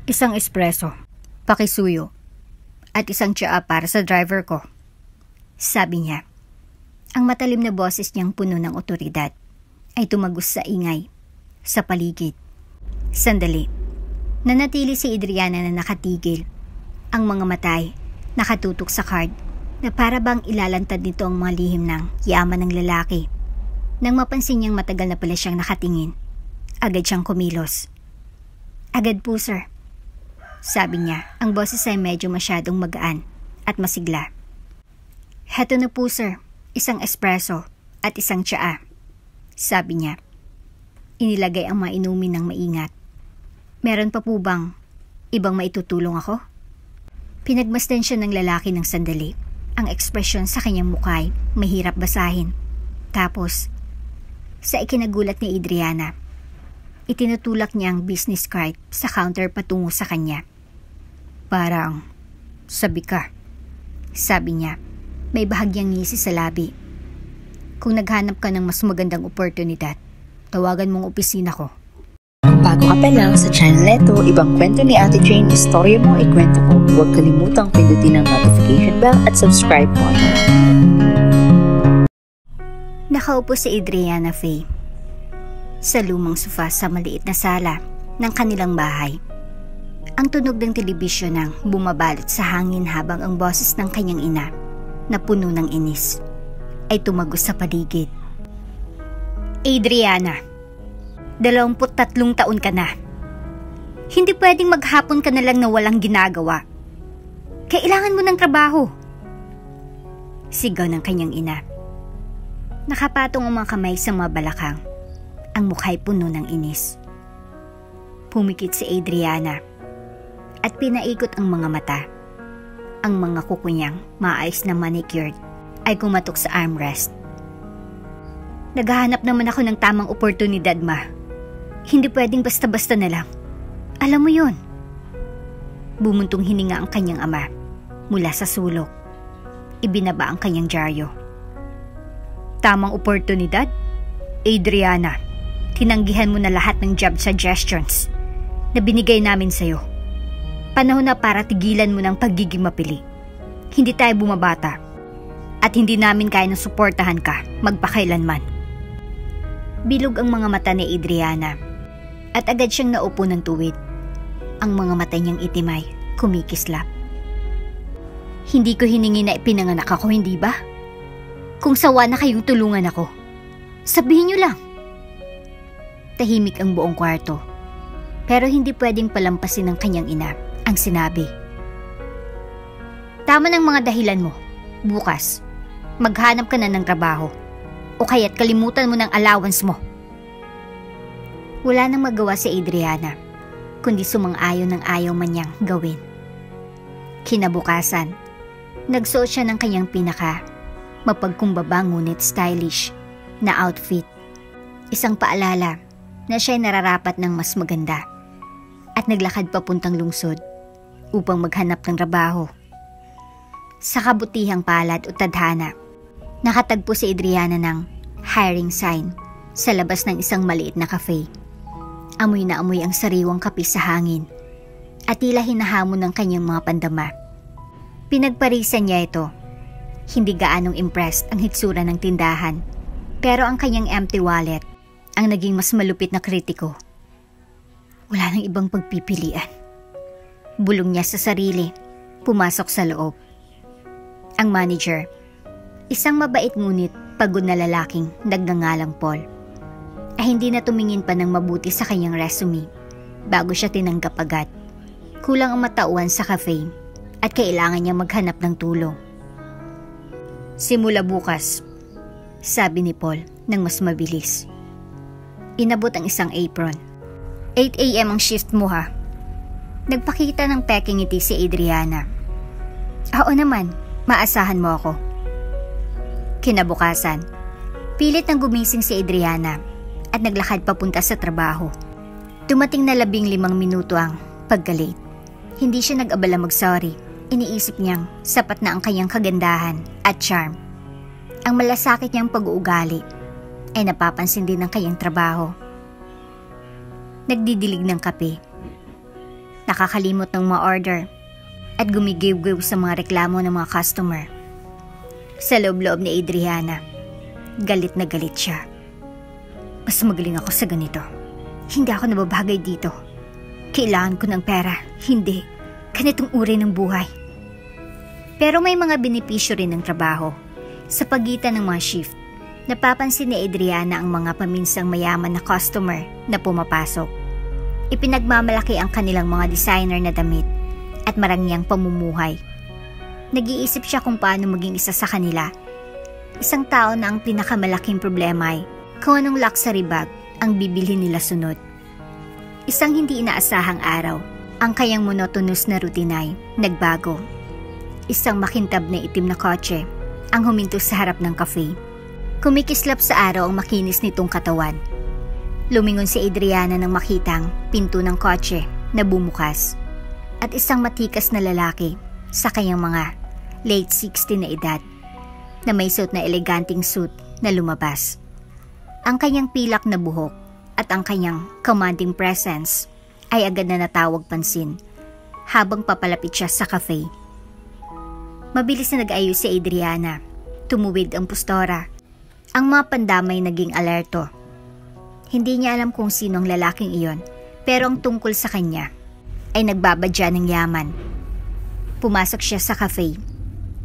Isang espresso, pakisuyo, at isang tsaa para sa driver ko. Sabi niya. Ang matalim na boses niyang puno ng otoridad ay tumagos sa ingay, sa paligid. Sandali. Nanatili si Adriana na nakatigil. Ang mga matay, nakatutok sa card na para bang ilalantad nito ang mga lihim ng yaman ng lalaki. Nang mapansin niyang matagal na pala siyang nakatingin, agad siyang kumilos. Agad po, sir. Sabi niya, ang boses ay medyo masyadong magaan at masigla. Heto na po, sir. Isang espresso at isang tsaa. Sabi niya. Inilagay ang mga inumin ng maingat. Meron pa po bang ibang maitutulong ako? Pinagmasdan siya ng lalaki ng sandali. Ang ekspresyon sa kanyang mukha ay mahirap basahin. Tapos, sa ikinagulat ni Adriana, itinutulak niya ang business card sa counter patungo sa kanya. Parang, sabi ka. Sabi niya, may bahagyang ngisi sa labi. Kung naghanap ka ng mas magandang oportunidad, tawagan mong opisina ko. Kung bago ka pa lang sa channel neto, ibang kwento ni Ate Jane, istorya mo, ikwento ko. Huwag kalimutang pindutin ang notification bell at subscribe button. Nakaupo si Adriana Faye sa lumang sofa sa maliit na sala ng kanilang bahay. Ang tunog ng telebisyon ang bumabalot sa hangin habang ang boses ng kanyang ina, na puno ng inis, ay tumagos sa paligid. Adriana, 23 taon ka na. Hindi pwedeng maghapon ka na lang na walang ginagawa. Kailangan mo ng trabaho. Sigaw ng kanyang ina. Nakapatong ang mga kamay sa mga balakang. Ang mukha'y puno ng inis. Pumikit si Adriana at pinaikot ang mga mata. Ang mga kuko niyang maayos na manicured ay kumatok sa armrest. Naghahanap naman ako ng tamang oportunidad, ma. Hindi pwedeng basta-basta na lang. Alam mo yun. Bumuntong hininga ang kanyang ama mula sa sulok. Ibinaba ang kanyang dyaryo. Tamang oportunidad? Adriana, tinanggihan mo na lahat ng job suggestions na binigay namin sa'yo. Panahon na para tigilan mo ng pagiging mapili. Hindi tayo bumabata. At hindi namin kaya na suportahan ka magpakailanman. Bilog ang mga mata ni Adriana. At agad siyang naupo ng tuwid. Ang mga mata niyang itim ay kumikislap. Hindi ko hiningi na ipinanganak ako, hindi ba? Kung sawa na kayong tulungan ako, sabihin niyo lang. Tahimik ang buong kwarto. Pero hindi pwedeng palampasin ng kanyang ina ang sinabi. Tama ng mga dahilan mo. Bukas, maghanap ka na ng trabaho. O kaya't kalimutan mo ng allowance mo. Wala nang magawa si Adriana, kundi sumang-ayon ng ayaw man niyang gawin. Kinabukasan, nagsuot siya ng kanyang pinaka mapagkumbaba ngunit stylish na outfit. Isang paalala na siya'y nararapat ng mas maganda. At naglakad papuntang lungsod upang maghanap ng trabaho. Sa kabutihang palad o tadhana, nakatagpo si Adriana ng hiring sign sa labas ng isang maliit na cafe. Amoy na amoy ang sariwang kape sa hangin at tila hinahamon ng kanyang mga pandama. Pinagparisan niya ito. Hindi gaanong impressed ang hitsura ng tindahan, pero ang kanyang empty wallet ang naging mas malupit na kritiko. Wala nang ibang pagpipilian. Bulong niya sa sarili, pumasok sa loob. Ang manager, isang mabait ngunit pagod na lalaking nagngangalang Paul, ay hindi na tumingin pa ng mabuti sa kanyang resume bago siya tinanggap agad. Kulang ang matauhan sa cafe at kailangan niya maghanap ng tulong. Simula bukas, sabi ni Paul nang mas mabilis. Inabot ang isang apron. 8 a.m. ang shift mo, ha? Nagpakita ng peking ngiti si Adriana. Oo naman, maasahan mo ako. Kinabukasan, pilit nang gumising si Adriana at naglakad papunta sa trabaho. Dumating na 15 minuto ang pagka-late. Hindi siya nag-abala mag-sorry. Iniisip niyang sapat na ang kanyang kagandahan at charm. Ang malasakit niyang pag-uugali ay napapansin din ng kanyang trabaho. Nagdidilig ng kape. nakakalimot ng mga order at gumigiw-giw sa mga reklamo ng mga customer. Sa loob-loob ni Adriana, galit na galit siya. Mas magaling ako sa ganito. Hindi ako nababagay dito. Kailangan ko ng pera, hindi ganitong uri ng buhay. Pero may mga benepisyo rin ng trabaho. Sa pagitan ng mga shift, napapansin ni Adriana ang mga paminsang mayaman na customer na pumapasok. Ipinagmamalaki ang kanilang mga designer na damit at marangyang pamumuhay. Nag-iisip siya kung paano maging isa sa kanila. Isang tao na ang pinakamalaking problema ay kung anong luxury bag ang bibilhin nila sunod. Isang hindi inaasahang araw, ang kanyang monotonous na routine ay nagbago. Isang makintab na itim na kotse ang huminto sa harap ng cafe. Kumikislap sa araw ang makinis nitong katawan. Lumingon si Adriana nang makitang pinto ng kotse na bumukas at isang matikas na lalaki sa kanyang mga late 60 na edad na may suot na eleganting suit na lumabas. Ang kanyang pilak na buhok at ang kanyang commanding presence ay agad na natawag pansin habang papalapit siya sa cafe. Mabilis na nag-ayos si Adriana. Tumuwid ang postora. Ang mga pandamay naging alerto. Hindi niya alam kung sino ang lalaking iyon, pero ang tungkol sa kanya ay nagbabadya ng yaman. Pumasok siya sa cafe.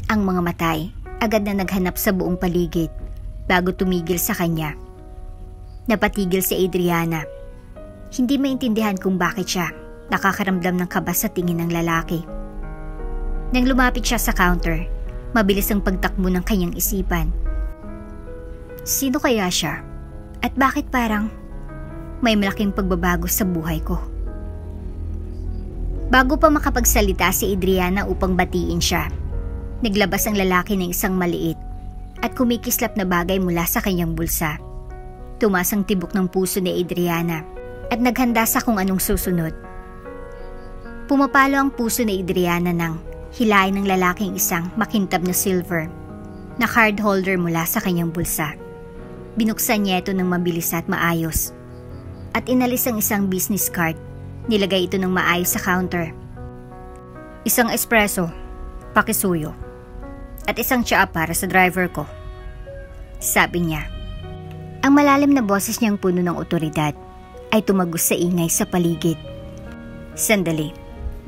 Ang mga matay agad na naghanap sa buong paligid bago tumigil sa kanya. Napatigil si Adriana. Hindi maintindihan kung bakit siya nakakaramdam ng kaba sa tingin ng lalaki. Nang lumapit siya sa counter, mabilis ang pagtakbo ng kanyang isipan. Sino kaya siya? At bakit parang may malaking pagbabago sa buhay ko? Bago pa makapagsalita si Adriana upang batiin siya, naglabas ang lalaki ng isang maliit at kumikislap na bagay mula sa kanyang bulsa. Tumaas ang tibok ng puso ni Adriana at naghanda sa kung anong susunod. Pumapalo ang puso ni Adriana nang hilahin ng lalaking isang makintab na silver na card holder mula sa kanyang bulsa. Binuksan niya ito ng mabilis at maayos at inalis ang isang business card. Nilagay ito ng maayos sa counter. Isang espresso, pakisuyo, at isang tsaa para sa driver ko, sabi niya. Ang malalim na boses niyang puno ng otoridad ay tumagos sa ingay sa paligid. Sandali.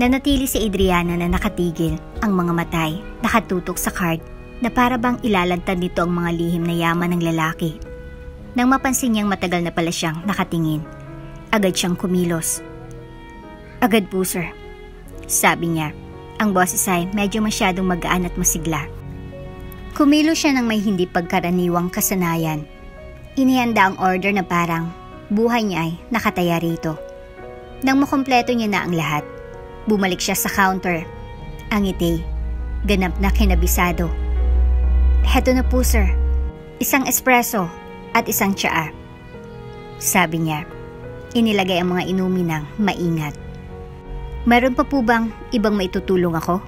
Nanatili si Adriana na nakatigil, ang mga matay nakatutok sa card na para bang ilalantad nito ang mga lihim na yaman ng lalaki. Nang mapansin niyang matagal na pala siyang nakatingin, agad siyang kumilos. Agad po sir, sabi niya. Ang boses ay medyo masyadong magaan at masigla. Kumilos siya ng may hindi pagkaraniwang kasanayan. Inihanda ang order na parang buhay niya ay nakataya rito. Nang makumpleto niya na ang lahat, bumalik siya sa counter. Ang ngiti, ganap na kinabisado. Heto na po sir, isang espresso at isang tsaa, sabi niya. Inilagay ang mga inumin ng maingat. Meron pa po bang ibang maitutulong ako?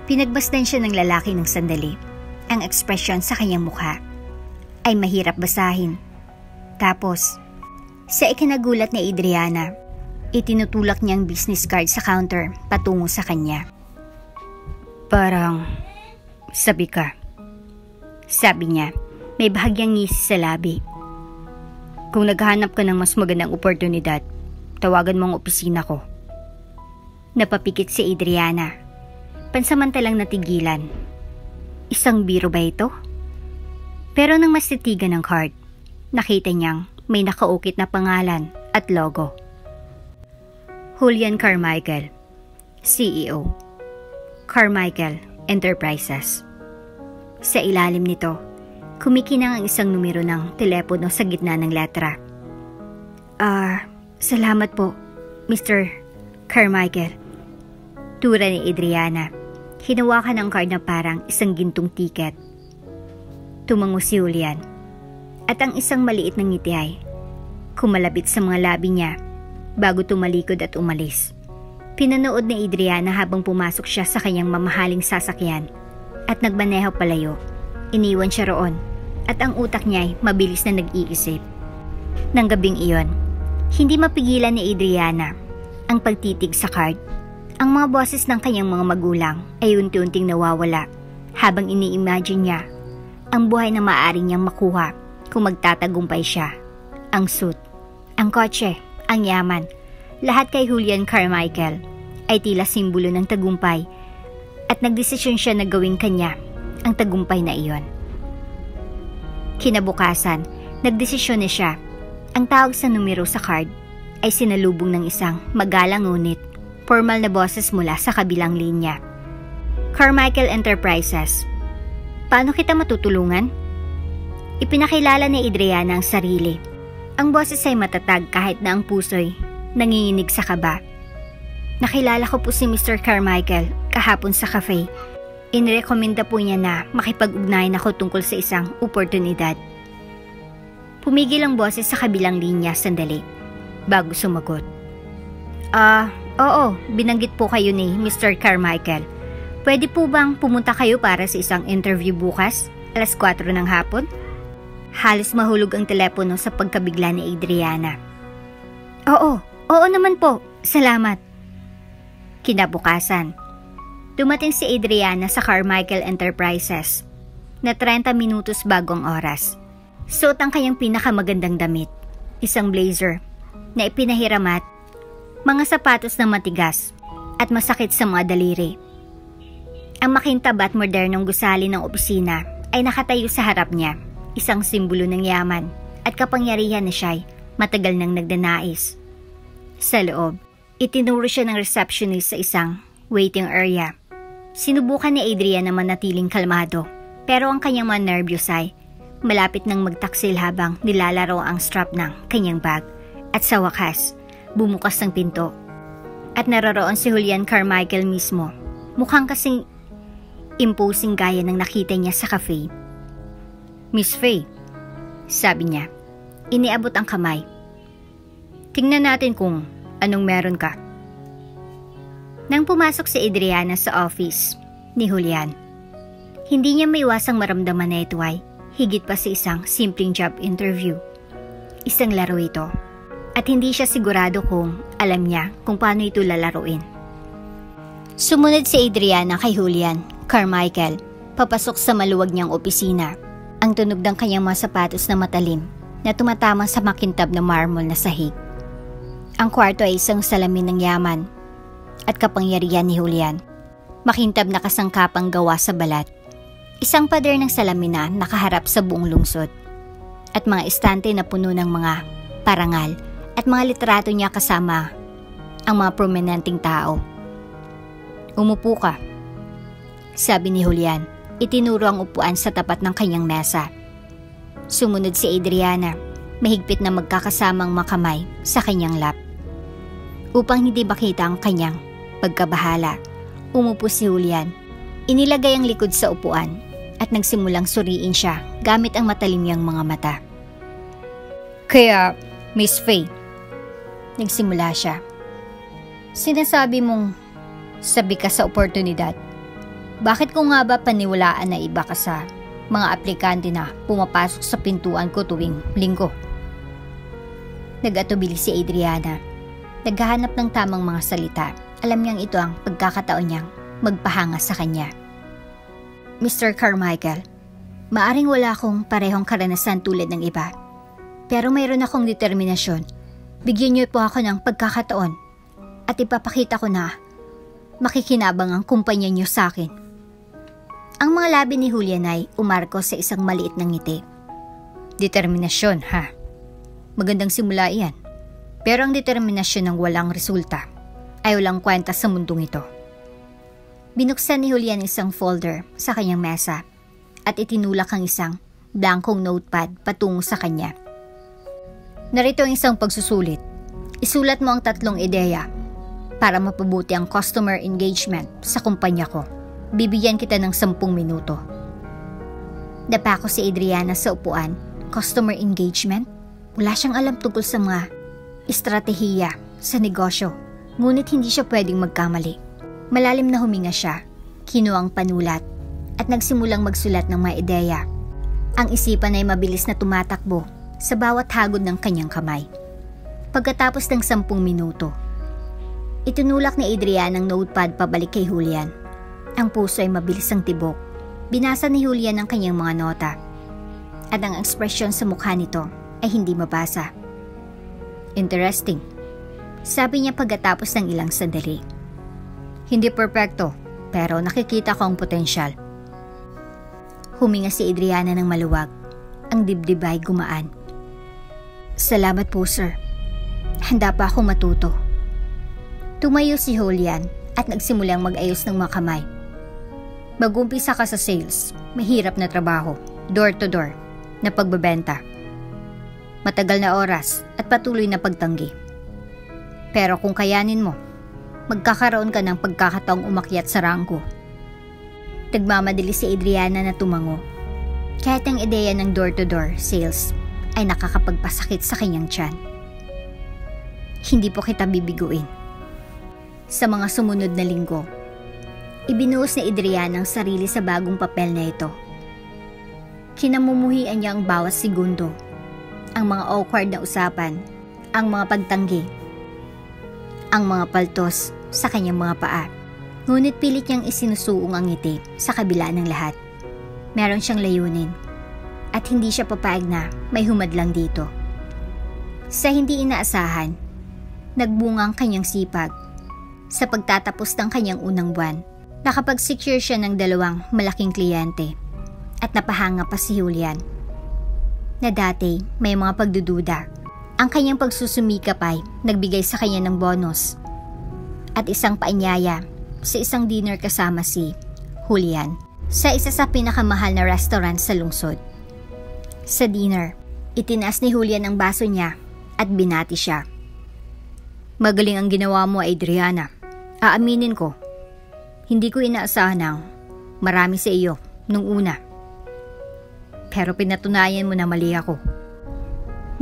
Pinagmasdan siya ng lalaki ng sandali. Ang ekspresyon sa kanyang mukha ay mahirap basahin. Tapos, sa ikinagulat ni Adriana, itinutulak niya ang business card sa counter patungo sa kanya. Parang sabi ka, sabi niya, may bahagyang ngisi sa labi. Kung naghahanap ka ng mas magandang oportunidad, tawagan mo ang opisina ko. Napapikit si Adriana. Pansamantalang natigilan. Isang biro ba ito? Pero nang mas titigan ng card, nakita niyang may nakaukit na pangalan at logo. Julian Carmichael, CEO, Carmichael Enterprises. Sa ilalim nito, kumikinang ang isang numero ng telepono sa gitna ng letra. Salamat po, Mr. Carmichael. Tura ni Adriana. Hinawakan ang card na parang isang gintong tiket. Tumango si Julian. At ang isang maliit na ngiti ay kumalabit sa mga labi niya bago tumalikod at umalis. Pinanood ni Adriana habang pumasok siya sa kanyang mamahaling sasakyan at nagmaneho palayo. Iniwan siya roon at ang utak niya ay mabilis na nag-iisip. Nang gabing iyon, hindi mapigilan ni Adriana ang pagtitig sa card. Ang mga boses ng kanyang mga magulang ay unti-unting nawawala habang ini-imagine niya ang buhay na maaari niyang makuha kung magtatagumpay siya. Ang suit, ang kotse, ang yaman, lahat kay Julian Carmichael ay tila simbolo ng tagumpay at nagdesisyon siya na gawing kanya ang tagumpay na iyon. Kinabukasan, nagdesisyon na siya. Ang tawag sa numero sa card ay sinalubong ng isang magalang ngunit formal na boses mula sa kabilang linya. Carmichael Enterprises. Paano kita matutulungan? Ipinakilala ni Adriana ang sarili. Ang boses ay matatag kahit na ang puso'y nanginginig sa kaba. Nakilala ko po si Mr. Carmichael kahapon sa cafe. Inirekomenda po niya na makipag-ugnayan ako tungkol sa isang oportunidad. Pumigil ang boses sa kabilang linya sandali bago sumagot. Oo, binanggit po kayo ni Mr. Carmichael. Pwede po bang pumunta kayo para sa isang interview bukas, alas 4 ng hapon? Halos mahulog ang telepono sa pagkabigla ni Adriana. Oo naman po, salamat. Kinabukasan, dumating si Adriana sa Carmichael Enterprises na 30 minutos bago ang oras. Suot ang kanyang pinakamagandang damit, isang blazer na ipinahiram at mga sapatos na matigas at masakit sa mga daliri. Ang makintab at modernong gusali ng opisina ay nakatayo sa harap niya, isang simbolo ng yaman at kapangyarihan na siya'y matagal nang nagdanais. Sa loob, itinuro siya ng receptionist sa isang waiting area. Sinubukan ni Adrian na manatiling kalmado, pero ang kanyang mga nervyos ay malapit nang magtaksil habang nilalaro ang strap ng kanyang bag. At sa wakas, bumukas ang pinto. At naroroon si Julian Carmichael mismo. Mukhang kasing imposing gaya ng nakita niya sa cafe. Miss Faye, sabi niya, iniabot ang kamay. Tingnan natin kung anong meron ka. Nang pumasok si Adriana sa office ni Julian, hindi niya maiwasang maramdaman na ito ay higit pa sa isang simpleng job interview. Isang laro ito. At hindi siya sigurado kung alam niya kung paano ito lalaruin. Sumunod si Adriana kay Julian Carmichael, papasok sa maluwag niyang opisina. Ang tunog ng kanyang mga sapatos na matalim na tumatama sa makintab na marmol na sahig. Ang kwarto ay isang salamin ng yaman at kapangyarihan ni Julian. Makintab na kasangkapang gawa sa balat. Isang pader ng salamin na nakaharap sa buong lungsod. At mga estante na puno ng mga parangal at mga litrato niya kasama ang mga prominenteng tao. Umupo ka, sabi ni Julian. Itinuro ang upuan sa tapat ng kanyang mesa. Sumunod si Adriana, mahigpit na magkakasamang makamay sa kanyang lap. Upang hindi makita ang kanyang pagkabahala, umupo si Julian. Inilagay ang likod sa upuan at nagsimulang suriin siya gamit ang matalim niyang mga mata. Kaya, Miss Faye, nagsimula siya. Sinasabi mong sabi ka sa oportunidad. Bakit ko nga ba paniwalaan na iba ka sa mga aplikante na pumapasok sa pintuan ko tuwing linggo? Nag-atubili si Adriana. Naghahanap ng tamang mga salita. Alam niyang ito ang pagkakataon niyang magpahanga sa kanya. Mr. Carmichael, maaring wala akong parehong karanasan tulad ng iba. Pero mayroon akong determinasyon. Bigyan niyo po ako ng pagkakataon at ipapakita ko na makikinabang ang kumpanya niyo sa akin. Ang mga labi ni Julian ay umarko sa isang maliit na ngiti. Determinasyon, ha? Magandang simula iyan. Pero ang determinasyon ng walang resulta ay walang kwenta sa mundong ito. Binuksan ni Julian isang folder sa kanyang mesa at itinulak ang isang blankong notepad patungo sa kanya. Narito ang isang pagsusulit. Isulat mo ang 3 ideya para mapabuti ang customer engagement sa kumpanya ko. Bibigyan kita ng 10 minuto. Napako si Adriana sa upuan. Customer engagement? Wala siyang alam tungkol sa mga estratehiya sa negosyo. Ngunit hindi siya pwedeng magkamali. Malalim na huminga siya, kinuha ang panulat at nagsimulang magsulat ng mga ideya. Ang isipan ay mabilis na tumatakbo sa bawat hagod ng kanyang kamay. Pagkatapos ng 10 minuto, Itinulak ni Adriana ang notepad pabalik kay Julian. Ang puso ay mabilis ang tibok. Binasa ni Julian ang kanyang mga nota. At ang ekspresyon sa mukha nito ay hindi mabasa. Interesting, sabi niya pagkatapos ng ilang sandali. Hindi perpekto, pero nakikita ko ang potensyal. Huminga si Adriana ng maluwag. Ang dibdib ay gumaan. Salamat po, sir. Handa pa akong matuto. Tumayo si Julian at nagsimulang mag-ayos ng mga kamay. Mag-umpisa ka sa sales, mahirap na trabaho, door to door, na pagbebenta. Matagal na oras at patuloy na pagtanggi. Pero kung kayanin mo, magkakaroon ka ng pagkakataong umakyat sa rangko. Nagmamadali si Adriana na tumango. Kahit ang ideya ng door-to-door sales ay nakakapagpasakit sa kanyang tiyan. Hindi po kita bibiguin. Sa mga sumunod na linggo, ibinuhos ni Adriana ang sarili sa bagong papel na ito. Kinamumuhian niya ang bawat segundo, ang mga awkward na usapan, ang mga pagtanggi, ang mga paltos sa kanyang mga paa. Ngunit pilit niyang isinusuong ang ngiti sa kabila ng lahat. Meron siyang layunin at hindi siya papayag na may humadlang dito. Sa hindi inaasahan, nagbunga ang kanyang sipag. Sa pagtatapos ng kanyang unang buwan, nakapag-secure siya ng 2 malaking kliyente at napahanga pa si Julian. Na dati may mga pagdududa, ang kanyang pagsusumikap ay nagbigay sa kanya ng bonus at isang paanyaya sa isang dinner kasama si Julian sa isa sa pinakamahal na restaurant sa lungsod. Sa dinner, itinaas ni Julian ang baso niya at binati siya. Magaling ang ginawa mo, Adriana. Aaminin ko, hindi ko inaasahan ng marami sa iyo nung una. Pero pinatunayan mo na mali ako.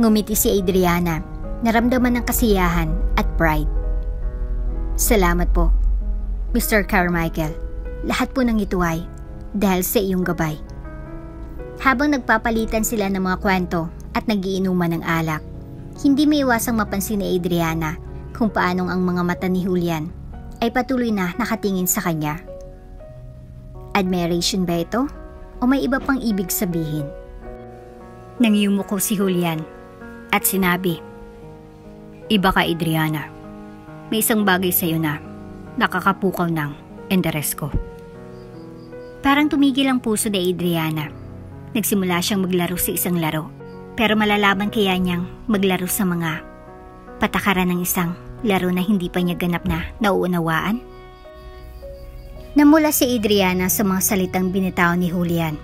Ngumiti si Adriana, naramdaman ng kasiyahan at pride. Salamat po, Mr. Carmichael. Lahat po ng ito ay dahil sa iyong gabay. Habang nagpapalitan sila ng mga kwento at nagiinuman ng alak, hindi may iwasang mapansin ni Adriana kung paanong ang mga mata ni Julian ay patuloy na nakatingin sa kanya. Admiration ba ito? O may iba pang ibig sabihin? Nangyumuko si Julian at sinabi, "Iba ka, Adriana. May isang bagay sa iyo na nakakapukaw ng interes ko." Parang tumigil ang puso ni Adriana. Nagsimula siyang maglaro sa isang laro. Pero malalaman kaya niyang maglaro sa mga patakaran ng isang laro na hindi pa niya ganap na nauunawaan? Namula si Adriana sa mga salitang binitaw ni Julian.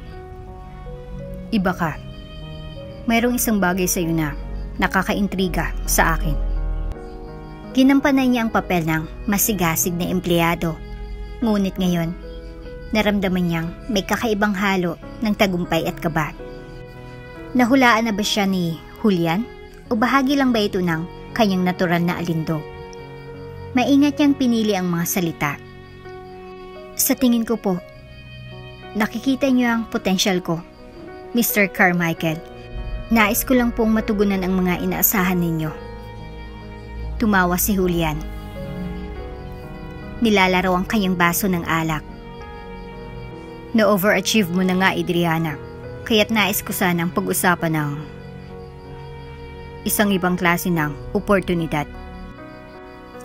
Iba ka. Mayroong isang bagay sa iyo na nakakaintriga sa akin. Ginampanan niya ang papel ng masigasig na empleyado. Ngunit ngayon, naramdaman niyang may kakaibang halo ng tagumpay at kaba. Nahulaan na ba siya ni Julian? O bahagi lang ba ito ng kanyang natural na alindog? Maingat niyang pinili ang mga salita. Sa tingin ko po, nakikita niyo ang potensyal ko, Mr. Carmichael. Nais ko lang pong matugunan ang mga inaasahan ninyo. Tumawa si Julian. Nilalaro ang kanyang baso ng alak. Na-overachieve mo na nga, Adriana. Kaya't nais ko sanang pag-usapan ng isang ibang klase ng oportunidad.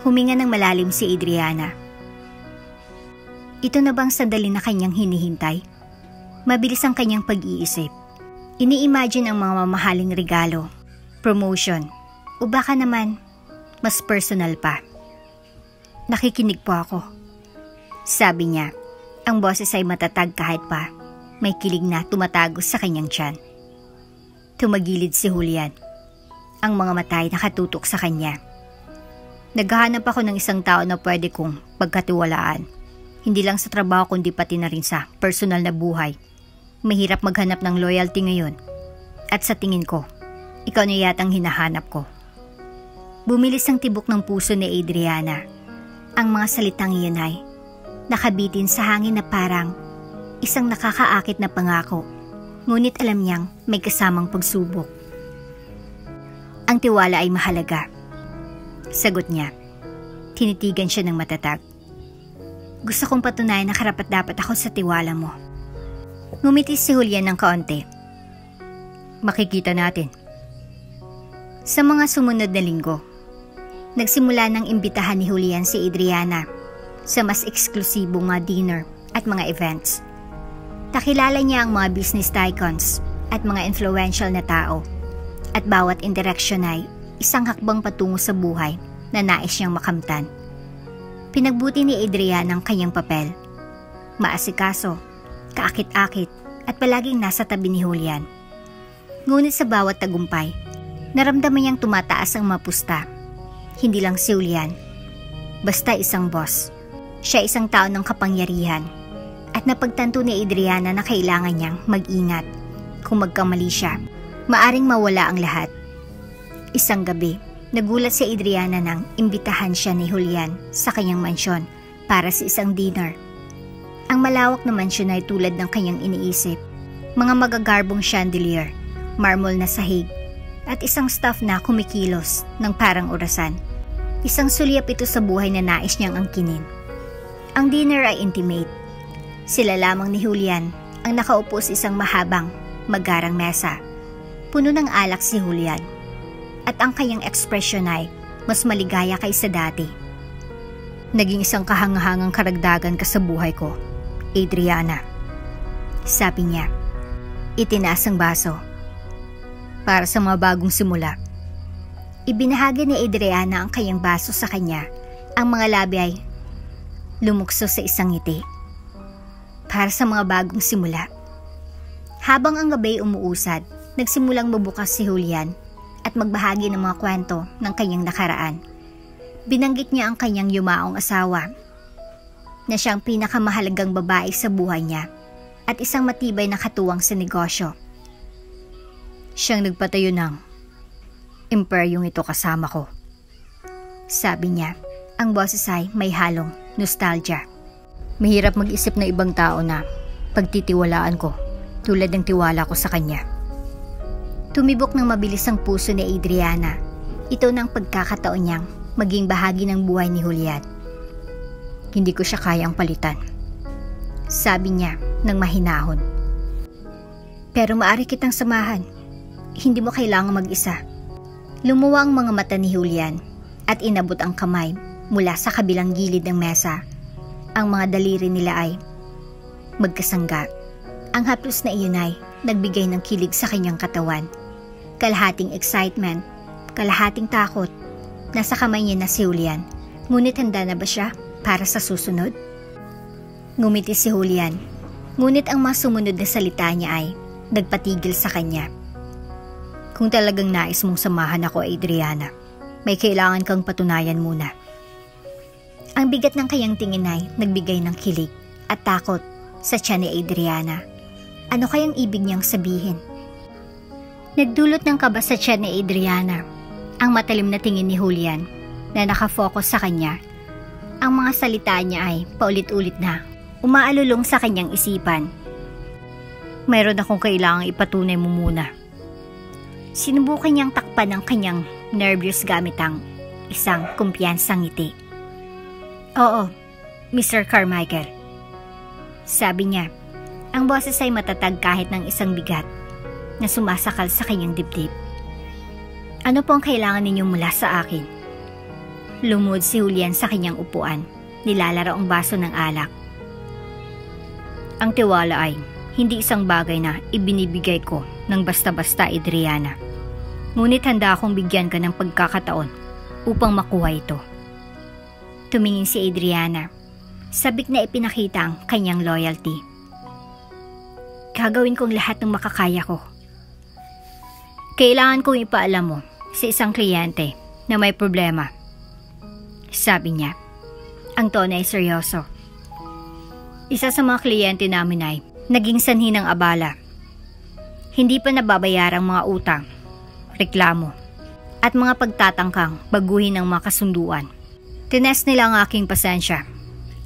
Huminga ng malalim si Adriana. Ito na bang sandali na kanyang hinihintay? Mabilis ang kanyang pag-iisip. Ini-imagine ang mga mamahaling regalo, promotion, o baka naman mas personal pa. Nakikinig po ako. Sabi niya, ang boses ay matatag kahit pa may kilig na tumatago sa kanyang tiyan. Tumagilid si Julian. Ang mga mata ay nakatutok sa kanya. Naghahanap ako ng isang tao na pwede kong pagkatiwalaan. Hindi lang sa trabaho kundi pati na rin sa personal na buhay. Mahirap maghanap ng loyalty ngayon. At sa tingin ko, ikaw na yatang hinahanap ko. Bumilis ang tibok ng puso ni Adriana. Ang mga salitang iyon ay nakabitin sa hangin na parang isang nakakaakit na pangako. Ngunit alam niyang may kasamang pagsubok. Ang tiwala ay mahalaga. Sagot niya. Tinitigan siya ng matatag. Gusto kong patunayan na karapat-dapat ako sa tiwala mo. Ngumiti si Julian ng kaunti. Makikita natin. Sa mga sumunod na linggo, nagsimula ng imbitahan ni Julian si Adriana sa mas eksklusibong mga dinner at mga events. Nakilala niya ang mga business tycoons at mga influential na tao, at bawat interaksyon ay isang hakbang patungo sa buhay na nais niyang makamtan. Pinagbuti ni Adriana ang kanyang papel. Maasikaso, kaakit-akit at palaging nasa tabi ni Julian. Ngunit sa bawat tagumpay, naramdaman niyang tumataas ang mapusta. Hindi lang si Julian, basta isang boss. Siya isang tao ng kapangyarihan, at napagtanto ni Adriana na kailangan niyang mag-ingat. Kung magkamali siya, maaring mawala ang lahat. Isang gabi, nagulat si Adriana nang imbitahan siya ni Julian sa kanyang mansyon para sa isang dinner. Ang malawak na mansyon ay tulad ng kanyang iniisip. Mga magagarbong chandelier, marmol na sahig, at isang staff na kumikilos ng parang orasan. Isang sulyap ito sa buhay na nais niyang angkinin. Ang dinner ay intimate. Sila lamang ni Julian ang nakaupo sa isang mahabang, magarang mesa. Puno ng alak si Julian, at ang kanyang ekspresyon ay mas maligaya kaysa dati. Naging isang kahangahangang karagdagan ka sa buhay ko, Adriana. Sabi niya. Itinaas ang baso. Para sa mga bagong simula. Ibinahagi ni Adriana ang kanyang baso sa kanya. Ang mga labi ay lumukso sa isang ngiti. Para sa mga bagong simula. Habang ang gabi umuusad, nagsimulang mabukas si Julian at magbahagi ng mga kwento ng kanyang nakaraan. Binanggit niya ang kanyang yumaong asawa, na siyang pinakamahalagang babae sa buhay niya at isang matibay na katuwang sa negosyo. Siyang nagpatayo ng imperyong ito kasama ko. Sabi niya, ang boses ay may halong nostalgia. Mahirap mag-isip na ibang tao na pagtitiwalaan ko tulad ng tiwala ko sa kanya. Tumibok ng mabilis ang puso ni Adriana. Ito ng pagkakataon niyang maging bahagi ng buhay ni Julian. Hindi ko siya kayang palitan. Sabi niya ng mahinahon. Pero maaari kitang samahan. Hindi mo kailangang mag-isa. Lumuwa ang mga mata ni Julian at inabot ang kamay mula sa kabilang gilid ng mesa. Ang mga daliri nila ay magkasangga. Ang haplos na iyon ay nagbigay ng kilig sa kanyang katawan. Kalahating excitement, kalahating takot. Nasa kamay niya na si Julian, ngunit handa na ba siya para sa susunod? Ngumiti si Julian, ngunit ang mga sumunod na salita niya ay nagpatigil sa kanya. Kung talagang nais mong samahan ako, Adriana, may kailangan kang patunayan muna. Ang bigat ng kanyang tingin ay nagbigay ng kilig at takot sa tiyan ni Adriana. Ano kayang ibig niyang sabihin? Nagdulot ng kaba sa tiyan ni Adriana ang matalim na tingin ni Julian na nakafocus sa kanya. Ang mga salita niya ay paulit-ulit na umaalulong sa kanyang isipan. Mayroon akong kailangang ipatunay mo muna. Sinubukan niyang takpan ng kanyang nervyos gamit ang isang kumpiyansang ngiti. Oo, Mr. Carmichael. Sabi niya, ang boses ay matatag kahit ng isang bigat na sumasakal sa kanyang dibdib. Ano po ang kailangan ninyo mula sa akin? Lumod si Julian sa kanyang upuan, nilalaro ang baso ng alak. Ang tiwala ay hindi isang bagay na ibinibigay ko ng basta-basta, Adriana. Ngunit handa akong bigyan ka ng pagkakataon upang makuha ito. Tumingin si Adriana, sabik na ipinakita ang kanyang loyalty. Gagawin kong lahat ng makakaya ko. Kailangan kong ipaalam mo sa isang kliyente na may problema. Sabi niya, ang tono ay seryoso. Isa sa mga kliyente namin ay naging sanhi ng abala. Hindi pa nababayarang mga utang, reklamo, at mga pagtatangkang baguhin ng mga kasunduan. Tinest nila ang aking pasensya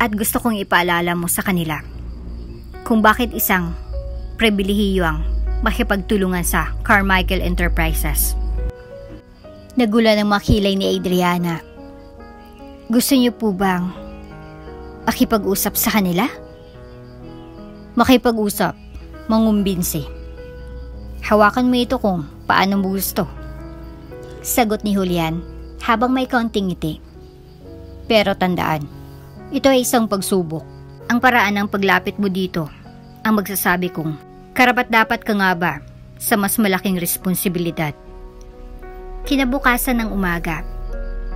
at gusto kong ipaalala mo sa kanila kung bakit isang pribilehiyo ang makipagtulungan sa Carmichael Enterprises. Nagulan ang mga kilay ni Adriana. Gusto niyo po bang makipag-usap sa kanila? Makipag-usap, mangumbinsi. Hawakan mo ito kung paano mo gusto. Sagot ni Julian habang may kaunting ngiti. Pero tandaan, ito ay isang pagsubok. Ang paraan ng paglapit mo dito ang magsasabi kung karapat-dapat ka nga ba sa mas malaking responsibilidad. Kinabukasan ng umaga,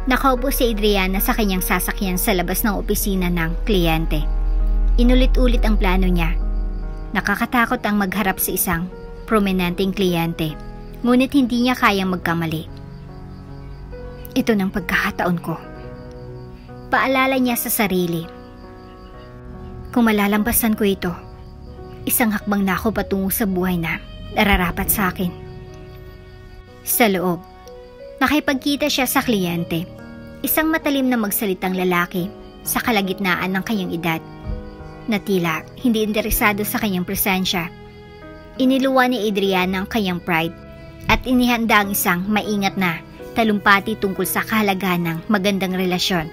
nakaupo si Adriana sa kanyang sasakyan sa labas ng opisina ng kliyente. Inulit-ulit ang plano niya. Nakakatakot ang magharap sa isang prominenteng kliyente, ngunit hindi niya kayang magkamali. Ito ng pagkakataon ko. Paalala niya sa sarili. Kung malalampasan ko ito, isang hakbang na ako patungo sa buhay na nararapat sa akin. Sa loob, nakipagkita siya sa kliyente, isang matalim na magsalitang lalaki sa kalagitnaan ng kanyang edad, na tila hindi interesado sa kanyang presensya. Iniluwa ni Adriana ang kanyang pride at inihanda ang isang maingat na talumpati tungkol sa kahalagahan ng magandang relasyon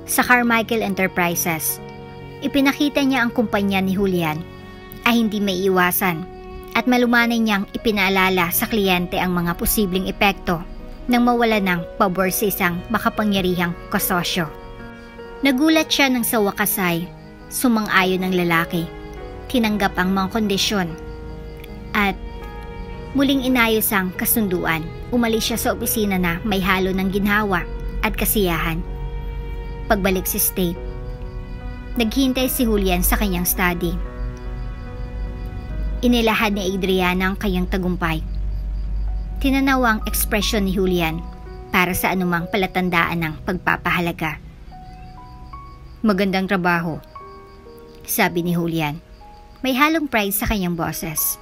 sa Carmichael Enterprises. Ipinakita niya ang kumpanya ni Julian ay hindi may iwasan at malumanay niyang ipinaalala sa kliyente ang mga posibleng epekto nang mawala ng pabor sa isang makapangyarihang kasosyo. Nagulat siya nang sa wakas ay sumang-ayon ng lalaki, tinanggap ang mga kondisyon at muling inayos ang kasunduan. Umalis siya sa opisina na may halo ng ginhawa at kasiyahan. Pagbalik sa state, naghintay si Julian sa kanyang study. Inilahad ni Adriana ang kanyang tagumpay. Tinanaw ang ekspresyon ni Julian para sa anumang palatandaan ng pagpapahalaga. Magandang trabaho, sabi ni Julian. May halong pride sa kanyang boses.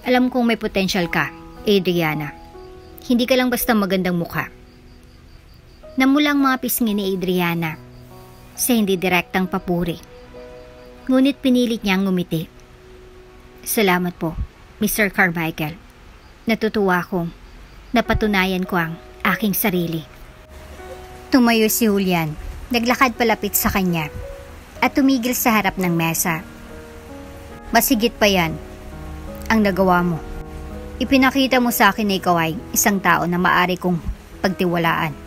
Alam kong may potential ka, Adriana. Hindi ka lang basta magandang mukha. Namulang mga pisngi ni Adriana sa hindi direktang papuri. Ngunit pinilit niyang ngumiti. Salamat po, Mr. Carmichael. Natutuwa kong napatunayan ko ang aking sarili. Tumayo si Julian, naglakad palapit sa kanya at tumigil sa harap ng mesa. Masigit pa yan ang nagawa mo. Ipinakita mo sa akin na ikaw ay isang tao na maaari kong pagtiwalaan.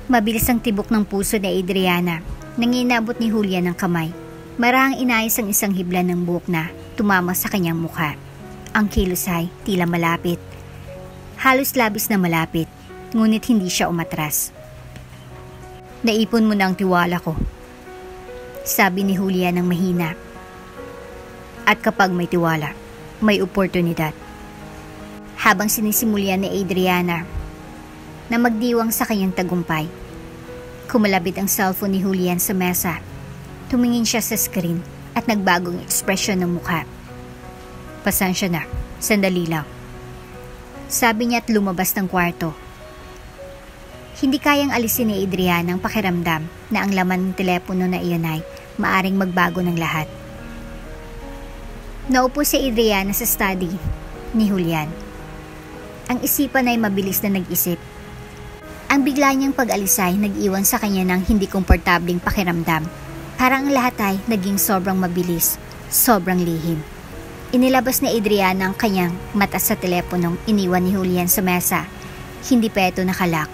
Mabilis ang tibok ng puso ni Adriana nang inabot ni Julian ng kamay. Marahang inayos ang isang hibla ng buhok na tumama sa kanyang mukha. Ang kilos ay tila malapit. Halos labis na malapit, ngunit hindi siya umatras. Naipon mo na ang tiwala ko, sabi ni Julian ng mahina. At kapag may tiwala, may oportunidad. Habang sinisimulan ni Adriana na magdiwang sa kanyang tagumpay, kumalabit ang cellphone ni Julian sa mesa. Tumingin siya sa screen at nagbagong ekspresyon ng mukha. Pasensya na, sandali lang, sabi niya at lumabas ng kwarto. Hindi kayang alisin ni Adriana ang pakiramdam na ang laman ng telepono na iyon ay maaring magbago ng lahat. Naupo si Adriana sa study ni Julian. Ang isipan ay mabilis na nag-isip. Ang bigla niyang pag-alis ay nag-iwan sa kanya ng hindi komportabling pakiramdam. Parang ang lahat ay naging sobrang mabilis, sobrang lihim. Inilabas ni Adriana ang kanyang mata sa teleponong iniwan ni Julian sa mesa. Hindi pa ito nakalak.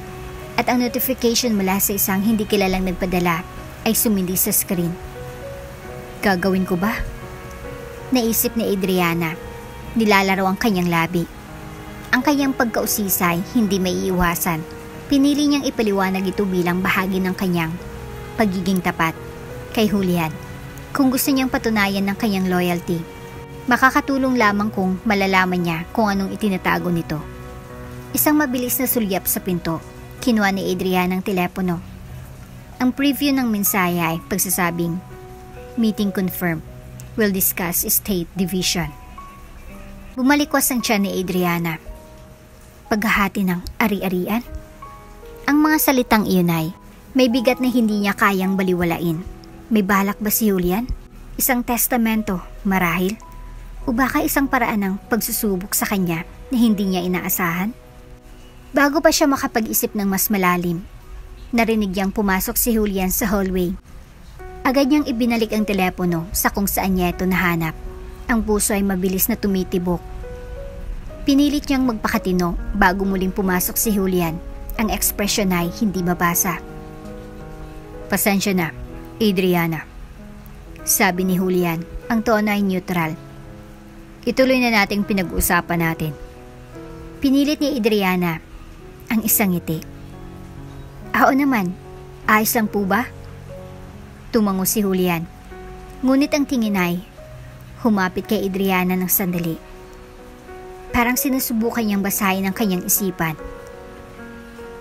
At ang notification mula sa isang hindi kilalang nagpadala ay sumindi sa screen. Gagawin ko ba? Naisip ni Adriana. Nilalaro ang kanyang labi. Ang kanyang pagkausisay hindi may iiwasan. Pinili niyang ipaliwanag ito bilang bahagi ng kanyang pagiging tapat kay Julian. Kung gusto niyang patunayan ng kanyang loyalty, makakatulong lamang kung malalaman niya kung anong itinatago nito. Isang mabilis na sulyap sa pinto. Kinuha ni Adriana ang telepono. Ang preview ng mensahe ay pagsasabing, "Meeting confirmed. We'll discuss state division." Bumalikwas ang tiyan ni Adriana. Paghahati ng ari-arian? Ang mga salitang iyon ay may bigat na hindi niya kayang baliwalain. May balak ba si Julian? Isang testamento, marahil? O baka isang paraan ng pagsusubok sa kanya na hindi niya inaasahan? Bago pa siya makapag-isip ng mas malalim, Narinig niyang pumasok si Julian sa hallway. Agad niyang ibinalik ang telepono sa kung saan niya ito nahanap. Ang puso ay mabilis na tumitibok. Pinilit niyang magpakatino bago muling pumasok si Julian. Ang ekspresyon ay hindi mabasa. "Pasensya na, Adriana," sabi ni Julian. Ang tono ay neutral. "Ituloy na nating pinag-uusapan natin." Pinilit ni Adriana ang isang ngiti. "Oo naman, ayos lang po ba?" Tumango si Julian. Ngunit ang tingin ay humapit kay Adriana ng sandali. Parang sinusubukan niyang basahin ang kanyang isipan.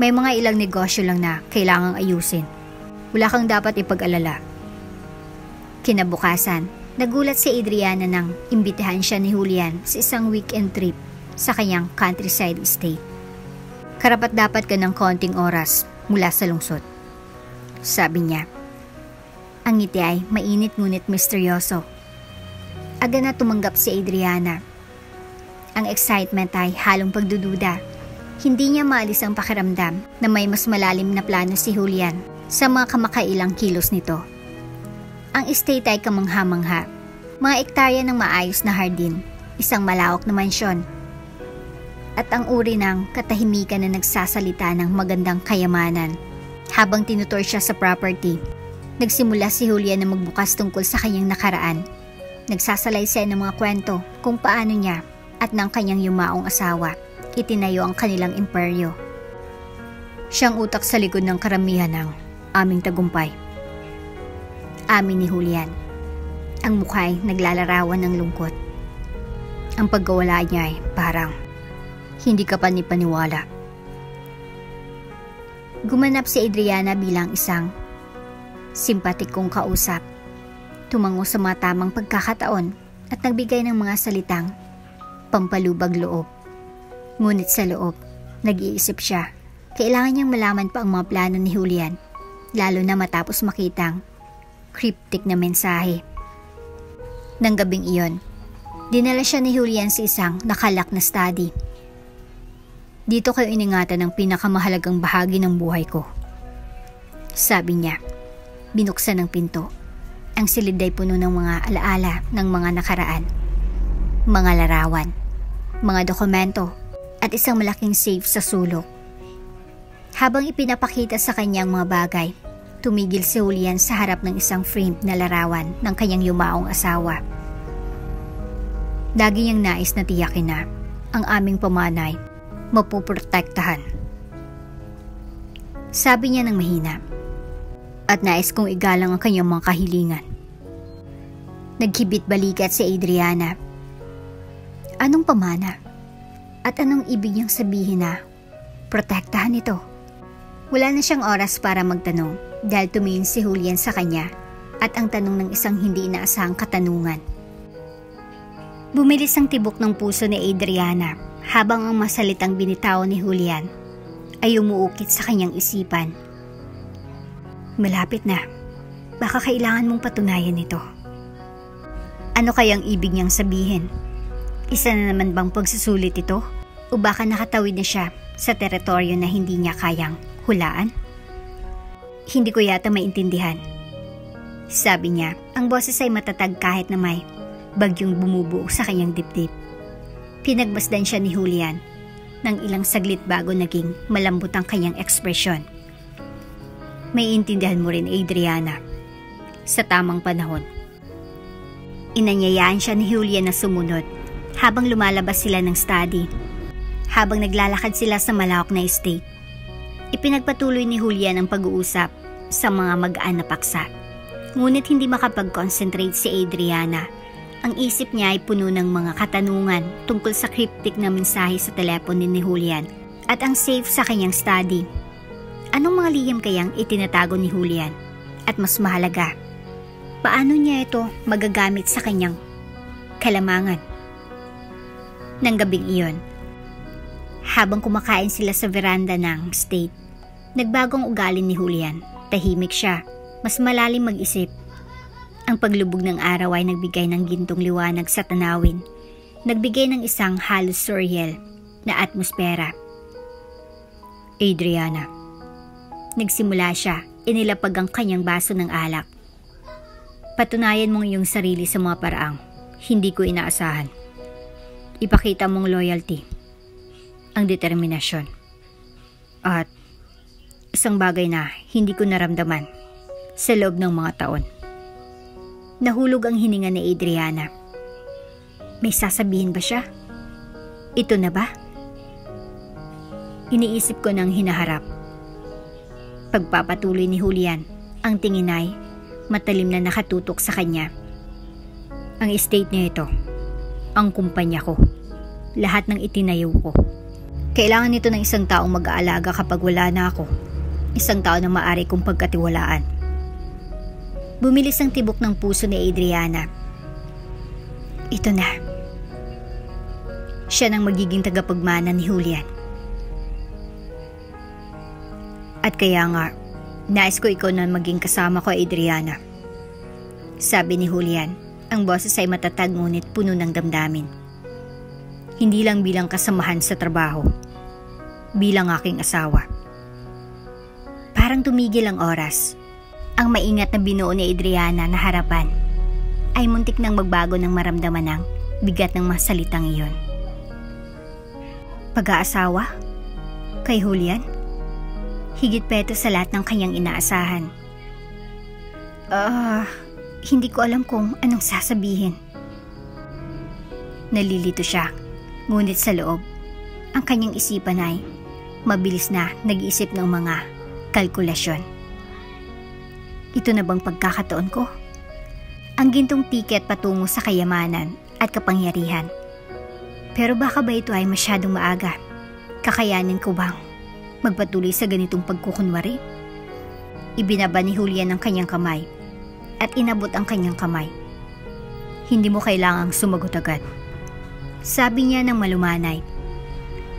"May mga ilang negosyo lang na kailangang ayusin. Wala kang dapat ipag-alala." Kinabukasan, nagulat si Adriana nang imbitahan siya ni Julian sa isang weekend trip sa kanyang countryside estate. "Karapat-dapat ka ng konting oras mula sa lungsod," sabi niya. Ang ngiti ay mainit ngunit misteryoso. Agad na tumanggap si Adriana. Ang excitement ay halong pagdududa. Hindi niya maalis ang pakiramdam na may mas malalim na plano si Julian sa mga kamakailang kilos nito. Ang estate ay kamangha-mangha. Mga ektarya ng maayos na hardin, isang malawak na mansyon, at ang uri ng katahimikan na nagsasalita ng magandang kayamanan. Habang tinutur siya sa property, nagsimula si Julian na magbukas tungkol sa kanyang nakaraan. Nagsasalaysay ng mga kwento kung paano niya at ng kanyang yumaong asawa itinayo ang kanilang imperyo. "Siyang utak sa likod ng karamihan ng aming tagumpay," amin ni Julian. Ang mukha ay naglalarawan ng lungkot. Ang pagkawala niya ay parang hindi ka panipaniwala. Gumanap si Adriana bilang isang simpatikong kausap. Tumango sa mga tamang pagkakataon at nagbigay ng mga salitang pampalubag loob. Ngunit sa loob, nag-iisip siya. Kailangan niyang malaman pa ang mga plano ni Julian, lalo na matapos makitang cryptic na mensahe. Nang gabing iyon, dinala siya ni Julian sa isang nakalak na study. "Dito kayo iningatan ng pinakamahalagang bahagi ng buhay ko," sabi niya. Binuksan ang pinto. Ang silid ay puno ng mga alaala ng mga nakaraan, mga larawan, mga dokumento, at isang malaking safe sa sulok. Habang ipinapakita sa kanyang mga bagay, tumigil si Julian sa harap ng isang framed na larawan ng kanyang yumaong asawa. Lagi niyang nais na tiyakin na ang aming pamanay mapuprotektahan, sabi niya ng mahina. At nais kong igalang ang kanyang mga kahilingan. Naghibit balikat si Adriana. Anong pamana? At anong ibig niyang sabihin na protektahan ito? Wala na siyang oras para magtanong dahil tumingin si Julian sa kanya at ang tanong ng isang hindi inaasahang katanungan. Bumilis ang tibok ng puso ni Adriana habang ang masalitang binitaw ni Julian ay umuukit sa kanyang isipan. "Malapit na. Baka kailangan mong patunayan ito." Ano kayang ibig niyang sabihin? Isa na naman bang pagsusulit ito? O baka nakatawid na siya sa teritoryo na hindi niya kayang hulaan? "Hindi ko yata maintindihan," sabi niya. Ang boses ay matatag kahit na may bagyong bumubuo sa kanyang dibdib. Pinagmasdan siya ni Julian ng ilang saglit bago naging malambot ang kanyang ekspresyon. "May intindihan mo rin, Adriana. Sa tamang panahon." Inanyayaan siya ni Julian na sumunod habang lumalabas sila ng study. Habang naglalakad sila sa malawak na estate, ipinagpatuloy ni Julian ang pag-uusap sa mga magaan na paksa. Ngunit hindi makapag-concentrate si Adriana. Ang isip niya ay puno ng mga katanungan tungkol sa cryptic na mensahe sa telepono ni Julian at ang safe sa kanyang study. Anong mga lihim kayang itinatago ni Julian? At mas mahalaga, paano niya ito magagamit sa kanyang kalamangan? Nang gabing iyon, habang kumakain sila sa veranda ng estate, nagbagong ugali ni Julian. Tahimik siya, mas malalim mag-isip. Ang paglubog ng araw ay nagbigay ng gintong liwanag sa tanawin, nagbigay ng isang halos surreal na atmosfera. "Adriana," Nagsimula siya, inilapag ang kanyang baso ng alak. Patunayan mong iyong sarili sa mga paraang hindi ko inaasahan. Ipakita mong loyalty, ang determinasyon. At isang bagay na hindi ko naramdaman sa loob ng mga taon. Nahulog ang hininga ni Adriana. May sasabihin ba siya? Ito na ba? Iniisip ko nang hinaharap. Pagpapatuloy ni Julian, ang tingin ay matalim na nakatutok sa kanya. Ang estate niya ito, ang kumpanya ko, lahat ng itinayo ko. Kailangan nito ng isang taong mag-aalaga kapag wala na ako, isang tao na maaari kong pagkatiwalaan. Bumilis ang tibok ng puso ni Adriana. Ito na. Siya nang magiging tagapagmana ni Julian. At kaya nga, nais ko ikaw na maging kasama ko, Adriana. Sabi ni Julian, ang boses ay matatag ngunit puno ng damdamin. Hindi lang bilang kasamahan sa trabaho, bilang aking asawa. Parang tumigil ang oras. Ang maingat na binuo ni Adriana na harapan ay muntik nang magbago ng maramdaman ng bigat ng mga salitang iyon. Pag-aasawa? Kay Julian? Higit pa ito sa lahat ng kanyang inaasahan. Hindi ko alam kung anong sasabihin. Nalilito siya, ngunit sa loob, ang kanyang isipan ay mabilis na nag-iisip ng mga kalkulasyon. Ito na bang pagkakataon ko? Ang gintong tiket patungo sa kayamanan at kapangyarihan. Pero baka ba ito ay masyadong maaga? Kakayanin ko bang magpatuloy sa ganitong pagkukunwari? Ibinaba ni Julian ang kanyang kamay at inabot ang kanyang kamay. Hindi mo kailangang sumagot agad. Sabi niya ng malumanay.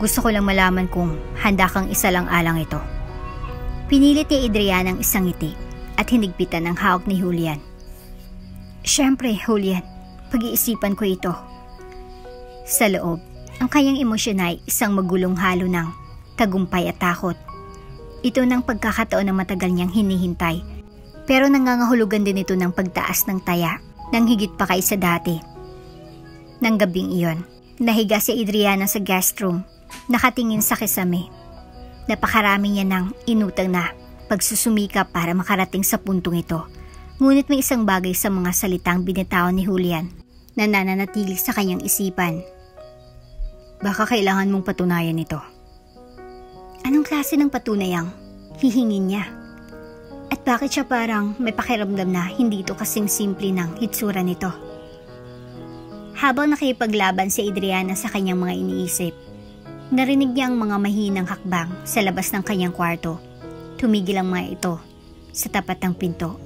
Gusto ko lang malaman kung handa kang isalang-alang ito. Pinilit ni Adriana ang isang ngiti at hinigpitan ang hawak ni Julian. Siyempre, Julian, pag-iisipan ko ito. Sa loob, ang kanyang emosyon ay isang magulong halo ng tagumpay at takot. Ito ng pagkakataon na matagal niyang hinihintay, pero nangangahulugan din ito ng pagtaas ng taya ng higit pa kaysa dati. Nang gabing iyon, nahiga si Adriana sa guest room, nakatingin sa kisame. Napakarami niya ng inutang na pagsusumikap para makarating sa puntong ito. Ngunit may isang bagay sa mga salitang binitawan ni Julian na nananatili sa kanyang isipan. Baka kailangan mong patunayan ito. Anong klase ng patunayang hihingin niya? At bakit siya parang may pakiramdam na hindi ito kasing simple ng hitsura nito? Habang nakipaglaban si Adriana sa kanyang mga iniisip, narinig niya ang mga mahinang hakbang sa labas ng kanyang kwarto. Tumigil ang mga ito sa tapat ng pinto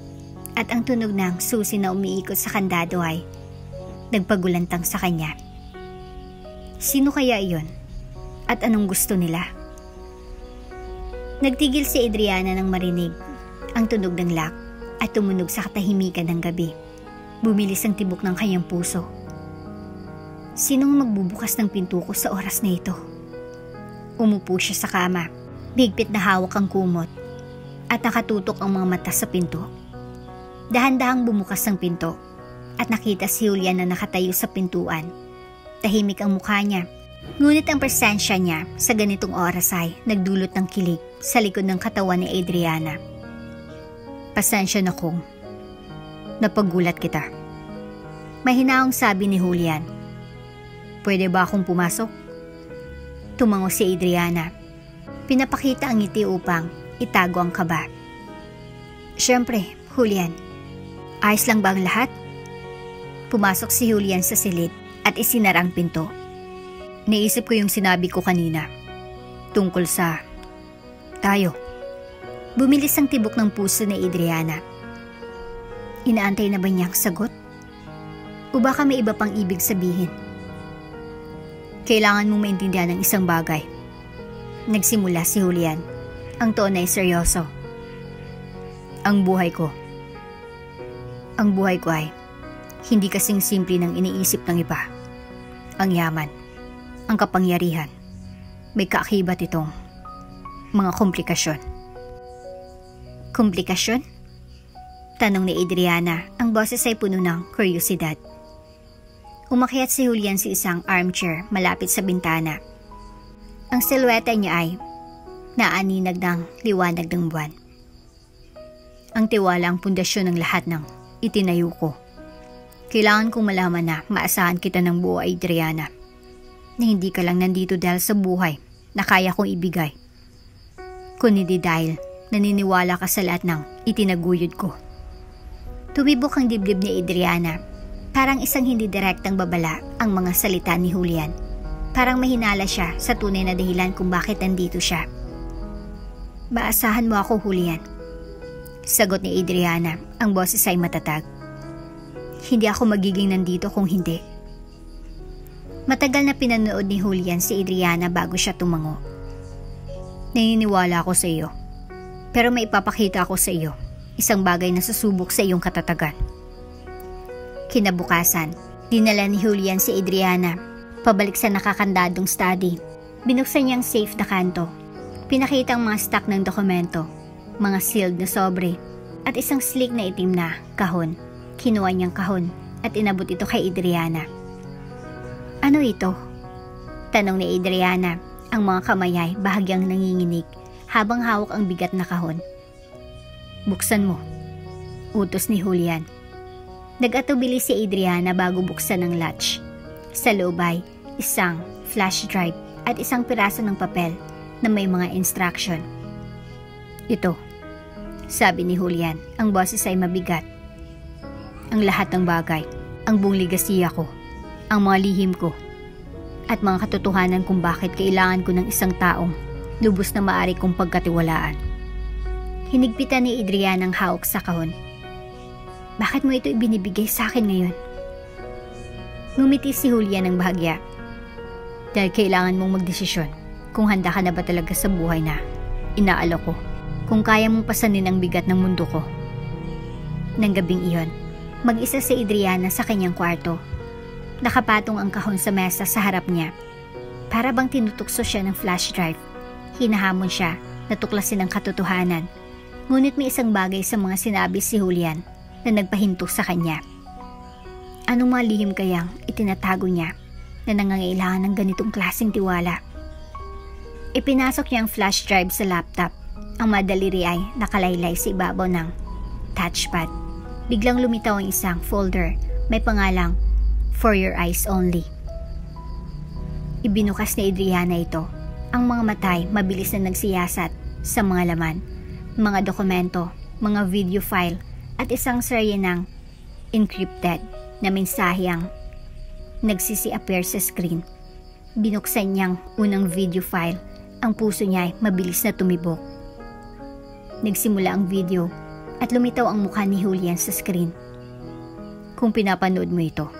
at ang tunog ng susi na umiikot sa kandado ay nagpagulantang sa kanya. Sino kaya iyon? At anong gusto nila? Nagtigil si Adriana nang marinig ang tunog ng lock at tumunog sa katahimikan ng gabi. Bumilis ang tibok ng kanyang puso. Sinong magbubukas ng pinto ko sa oras na ito? Umupo siya sa kama, bigpit na hawak ang kumot at nakatutok ang mga mata sa pinto. Dahan-dahang bumukas ang pinto at nakita si Julian na nakatayo sa pintuan. Tahimik ang mukha niya, ngunit ang presensya niya sa ganitong oras ay nagdulot ng kilig sa likod ng katawan ni Adriana. Pasensya na kung napagulat kita. Mahinaong sabi ni Julian. Pwede ba akong pumasok? Tumango si Adriana. Pinapakita ang ngiti upang itago ang kaba. Siyempre, Julian. Ayos lang ba ang lahat? Pumasok si Julian sa silid at isinara ang pinto. Naisip ko yung sinabi ko kanina tungkol sa tayo. Bumilis ang tibok ng puso ni Adriana. Inaantay na ba niyang sagot? O baka may iba pang ibig sabihin? Kailangan mong maintindihan ng isang bagay. Nagsimula si Julian. Ang tono ay seryoso. Ang buhay ko ay hindi kasing simple ng iniisip ng iba. Ang yaman, ang kapangyarihan, may kaakibat itong mga komplikasyon. Komplikasyon? Tanong ni Adriana, ang boses ay puno ng kuryosidad. Umakyat si Julian sa isang armchair malapit sa bintana. Ang silhouette niya ay naaninag ng liwanag ng buwan. Ang tiwala ang pundasyon ng lahat ng itinayo ko. Kailangan kong malaman na maasahan kita ng buo, Adriana. Na hindi ka lang nandito dahil sa buhay na kaya kong ibigay. Kundi dahil naniniwala ka sa lahat ng itinaguyod ko. Tumibok ang dibdib ni Adriana. Parang isang hindi direktang babala ang mga salita ni Julian. Parang mahinala siya sa tunay na dahilan kung bakit nandito siya. Maasahan mo ako, Julian. Sagot ni Adriana, ang boses ay matatag. Hindi ako magiging nandito kung hindi. Matagal na pinanood ni Julian si Adriana bago siya tumango. Naniniwala ako sa iyo. Pero may ipapakita ako sa iyo. Isang bagay na susubok sa iyong katatagan. Kinabukasan, dinala ni Julian si Adriana pabalik sa nakakandadong study. Binuksan niyang safe na kanto. Pinakita ang mga stock ng dokumento, mga sealed na sobre, at isang sleek na itim na kahon. Kinuha niyang kahon at inabot ito kay Adriana. Ano ito? Tanong ni Adriana, ang mga kamay ay bahagyang nanginginig habang hawak ang bigat na kahon. Buksan mo, utos ni Julian. Nag-atubili si Adriana bago buksan ang latch. Sa loob ay isang flash drive at isang piraso ng papel na may mga instruction. Ito, sabi ni Julian, ang boses ay mabigat. Ang lahat ng bagay, ang buong ligasiya ko, ang mga lihim ko, at mga katotohanan kung bakit kailangan ko ng isang taong lubos na maaari kong pagkatiwalaan. Hinigpitan ni Adriana ang hawak sa kahon. Bakit mo ito ibinibigay sa akin ngayon? Ngumiti si Julian ng bahagya. Dahil kailangan mong magdesisyon kung handa ka na ba talaga sa buhay na inaalok ko. Kung kaya mong pasanin ang bigat ng mundo ko. Nang gabing iyon, mag-isa si Adriana sa kanyang kwarto. Nakapatong ang kahon sa mesa sa harap niya. Para bang tinutukso siya ng flash drive. Hinahamon siya na tuklasin ang katotohanan. Ngunit may isang bagay sa mga sinabi si Julian na nagpahinto sa kanya. Anong mga lihim kayang itinatago niya na nangangailangan ng ganitong klaseng tiwala? Ipinasok niya ang flash drive sa laptop. Ang madaliri ay nakalaylay sa ibabaw ng touchpad. Biglang lumitaw ang isang folder. May pangalang For Your Eyes Only. Ibinukas ni Adriana ito. Ang mga matay mabilis na nagsiyasat sa mga laman, mga dokumento, mga video file at isang serye ng encrypted na mensaheng nagsisi-appear sa screen. Binuksan niyang unang video file. Ang puso niya ay mabilis na tumibok. Nagsimula ang video at lumitaw ang mukha ni Julian sa screen. Kung pinapanood mo ito,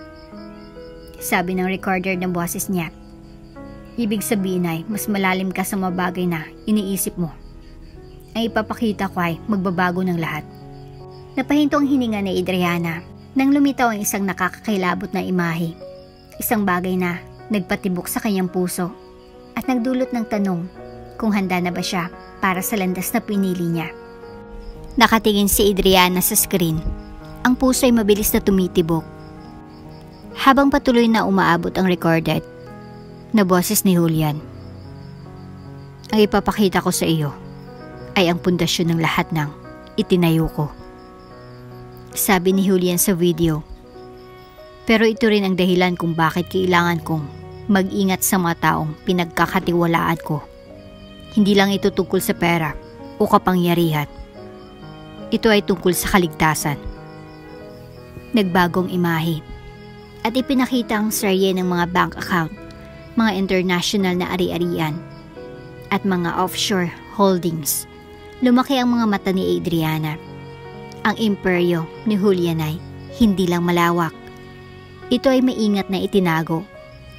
sabi ng recorder ng boses niya, ibig sabihin ay mas malalim ka sa mga bagay na iniisip mo. Ang ipapakita ko ay magbabago ng lahat. Napahinto ang hininga ni Adriana nang lumitaw ang isang nakakakilabot na imahe. Isang bagay na nagpatibok sa kanyang puso at nagdulot ng tanong kung handa na ba siya para sa landas na pinili niya. Nakatingin si Adriana sa screen. Ang puso ay mabilis na tumitibok. Habang patuloy na umaabot ang recorded na boses ni Julian. Ang ipapakita ko sa iyo ay ang pundasyon ng lahat ng itinayo ko. Sabi ni Julian sa video. Pero ito rin ang dahilan kung bakit kailangan kong mag-ingat sa mga taong pinagkakatiwalaan ko. Hindi lang ito tungkol sa pera o kapangyarihan. Ito ay tungkol sa kaligtasan. Nagbagong imahe at ipinakita ang serye ng mga bank account, mga international na ari-arian at mga offshore holdings. Lumaki ang mga mata ni Adriana. Ang imperyo ni Julian ay hindi lang malawak. Ito ay maingat na itinago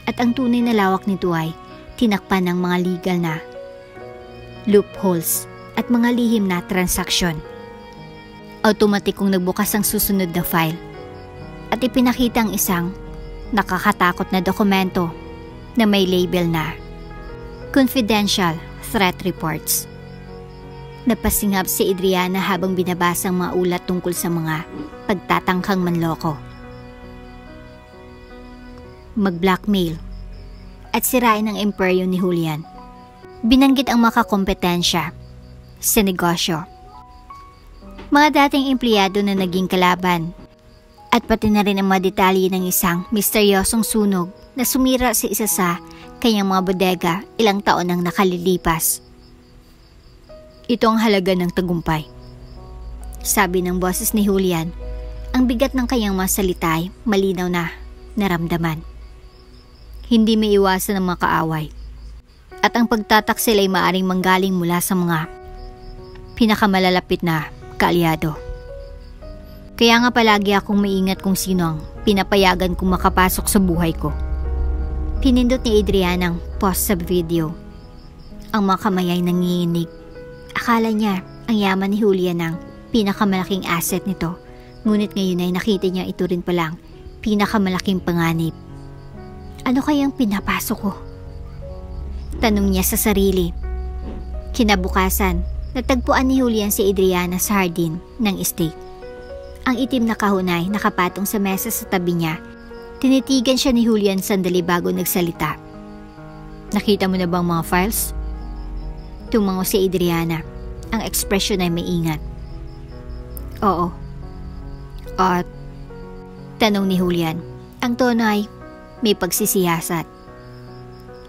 at ang tunay na lawak nito ay tinakpan ng mga legal na loopholes at mga lihim na transaksyon. Automatic kong nagbukas ang susunod na file at ipinakita ang isang nakakatakot na dokumento na may label na Confidential Threat Reports. Napasingap si Adriana habang binabasa ang mga ulat tungkol sa mga pagtatangkang manloko, mag-blackmail at sirain ang imperyo ni Julian. Binanggit ang makakompetensya sa negosyo, mga dating empleyado na naging kalaban, at pati na rin ang mga detalye ng isang misteryosong sunog na sumira sa isa sa kanyang mga bodega ilang taon nang nakalilipas. Ito ang halaga ng tagumpay, sabi ng boses ni Julian. Ang bigat ng kanyang mga salita ay malinaw na naramdaman. Hindi may iwasan ang mga kaaway, at ang pagtataksil ay maaring manggaling mula sa mga pinakamalalapit na kaalyado. Kaya nga palagi akong maingat kung sino ang pinapayagan kong makapasok sa buhay ko. Pinindot ni Adriana ang pause sa video. Ang mga kamay ay nanginginig. Akala niya ang yaman ni Julian ang pinakamalaking asset nito, ngunit ngayon ay nakita niya ito rin palang pinakamalaking panganib. Ano kayang pinapasok ko? Tanong niya sa sarili. Kinabukasan, natagpuan ni Julian si Adriana sa hardin ng estate. Ang itim na kahon ay nakapatong sa mesa sa tabi niya. Tinitigan siya ni Julian sandali bago nagsalita. Nakita mo na bang mga files? Tumango si Adriana. Ang ekspresyon ay maingat. Oo. At tanong ni Julian. Ang tono ay may pagsisiyasat.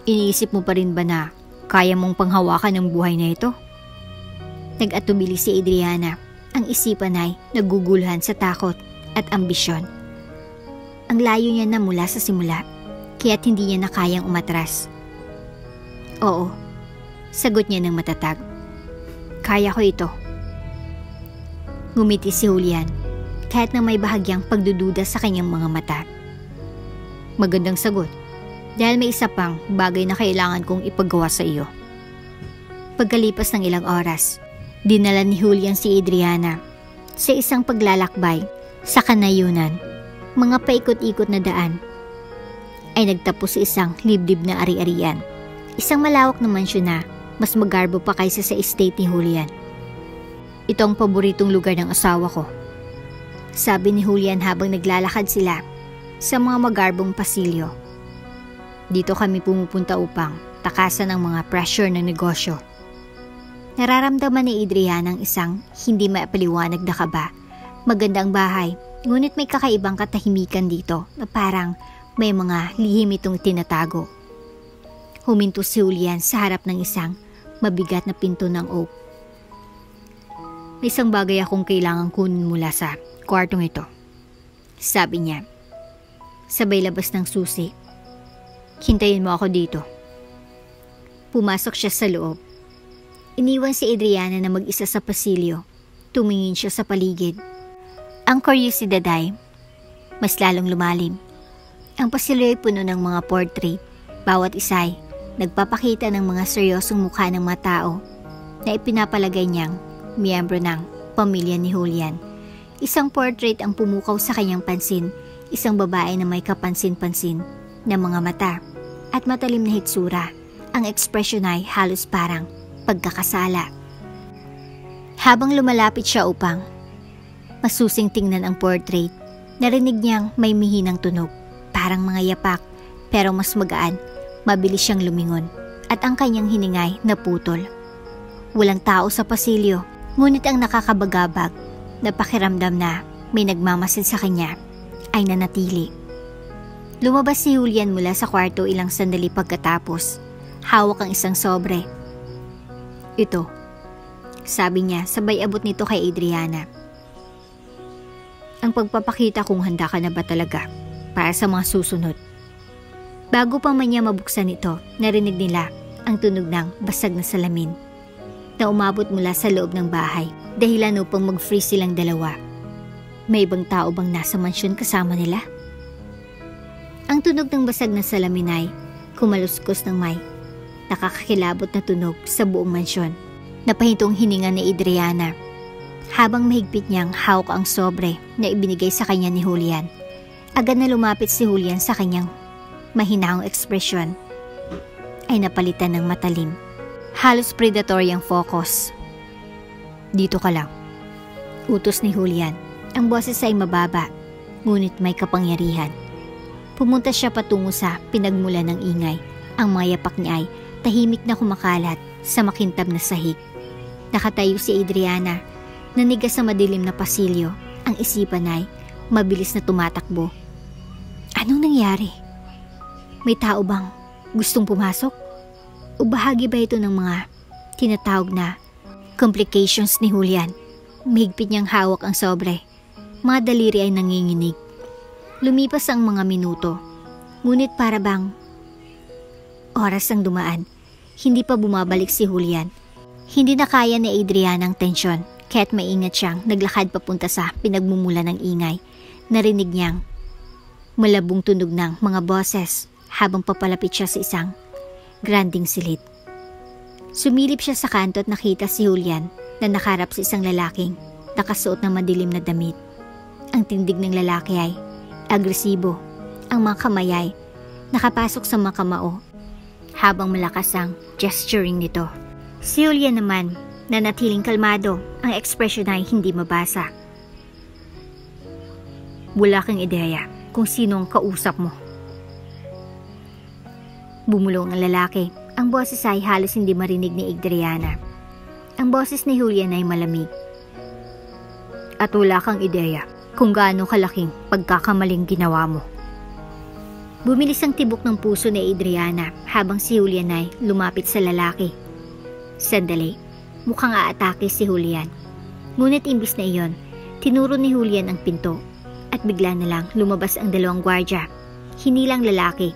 Iniisip mo pa rin ba na kaya mong panghawakan ang buhay na ito? Nag-atubili si Adriana. Ang isipan ay naguguluhan sa takot at ambisyon. Ang layo niya na mula sa simula, kaya't hindi niya na kayang umatras. Oo, sagot niya ng matatag. Kaya ko ito. Ngumiti si Julian, kahit na may bahagyang pagdududa sa kanyang mga mata. Magandang sagot, dahil may isa pang bagay na kailangan kong ipagawa sa iyo. Pagkalipas ng ilang oras, dinala ni Julian si Adriana sa isang paglalakbay sa kanayunan. Mga paikot-ikot na daan ay nagtapos sa isang liblib na ari-arian. Isang malawak na mansyon na mas magarbo pa kaysa sa estate ni Julian. Ito ang paboritong lugar ng asawa ko, sabi ni Julian habang naglalakad sila sa mga magarbong pasilyo. Dito kami pumupunta upang takasan ang mga pressure ng negosyo. Nararamdaman ni Adriana ang isang hindi maipaliwanag na kaba. Magandang bahay, ngunit may kakaibang katahimikan dito na parang may mga lihim itong tinatago. Huminto si Julian sa harap ng isang mabigat na pinto ng oak. May isang bagay akong kailangan kunin mula sa kwartong ito, sabi niya. Sabay labas ng susi. Hintayin mo ako dito. Pumasok siya sa loob. Iniwan si Adriana na mag-isa sa pasilyo. Tumingin siya sa paligid. Ang kuryosidad ay mas lalong lumalim. Ang pasilyo ay puno ng mga portrait. Bawat isa ay nagpapakita ng mga seryosong mukha ng mga tao na ipinapalagay niyang miyembro ng pamilya ni Julian. Isang portrait ang pumukaw sa kanyang pansin. Isang babae na may kapansin-pansin na mga mata at matalim na hitsura. Ang ekspresyon ay halos parang pagkakasala. Habang lumalapit siya upang masusing tingnan ang portrait, narinig niyang may mihinang tunog. Parang mga yapak, pero mas magaan. Mabilis siyang lumingon at ang kanyang hiningay naputol. Walang tao sa pasilyo, ngunit ang nakakabagabag na pakiramdam na may nagmamasid sa kanya ay nanatili. Lumabas si Julian mula sa kwarto ilang sandali pagkatapos. Hawak ang isang sobre. Ito, sabi niya sabay abot nito kay Adriana. Ang pagpapakita kung handa ka na ba talaga para sa mga susunod. Bago pa man niya mabuksan ito, narinig nila ang tunog ng basag na salamin na umabot mula sa loob ng bahay, dahilan upang mag-freeze silang dalawa. May ibang tao bang nasa mansyon kasama nila? Ang tunog ng basag na salamin ay kumaluskos ng may nakakakilabot na tunog sa buong mansyon. Napahintong hininga ni Adriana habang mahigpit niyang hawak ang sobre na ibinigay sa kanya ni Julian. Agad na lumapit si Julian sa kanyang mahinaong ekspresyon ay napalitan ng matalim. Halos predatory ang focus. Dito ka lang. Utos ni Julian. Ang boses ay mababa, ngunit may kapangyarihan. Pumunta siya patungo sa pinagmulan ng ingay. Ang mga yapak niya ay tahimik na kumakalat sa makintab na sahig. Nakatayo si Adriana, nanigas sa madilim na pasilyo. Ang isipan ay mabilis na tumatakbo. Anong nangyari? May tao bang gustong pumasok? O bahagi ba ito ng mga tinatawag na complications ni Julian? Mahigpit niyang hawak ang sobre. Mga daliri ay nanginginig. Lumipas ang mga minuto. Ngunit para bang oras ang dumaan. Hindi pa bumabalik si Julian. Hindi na kaya ni Adriana ang tensyon. Kaya't maingat siyang naglakad papunta sa pinagmumula ng ingay. Narinig niyang malabong tunog ng mga boses habang papalapit siya sa isang granding silid. Sumilip siya sa kanto at nakita si Julian na nakaharap sa isang lalaking nakasuot ng madilim na damit. Ang tindig ng lalaki ay agresibo. Ang mga kamay ay nakapasok sa mga kamao habang malakas ang gesturing nito. Si Julian naman, nanatiling kalmado, ang ekspresyon ay hindi mabasa. Wala kang ideya kung sino ang kausap mo. Bumulong ang lalaki. Ang boses ay halos hindi marinig ni Adriana. Ang boses ni Julian ay malamig. At wala kang ideya kung gaano kalaking pagkakamaling ginawa mo. Bumilis ang tibok ng puso ni Adriana habang si Julian ay lumapit sa lalaki. Sandali, mukhang aatake si Julian. Ngunit imbis na iyon, tinuro ni Julian ang pinto at bigla na lang lumabas ang dalawang gwardya. Hinilang lalaki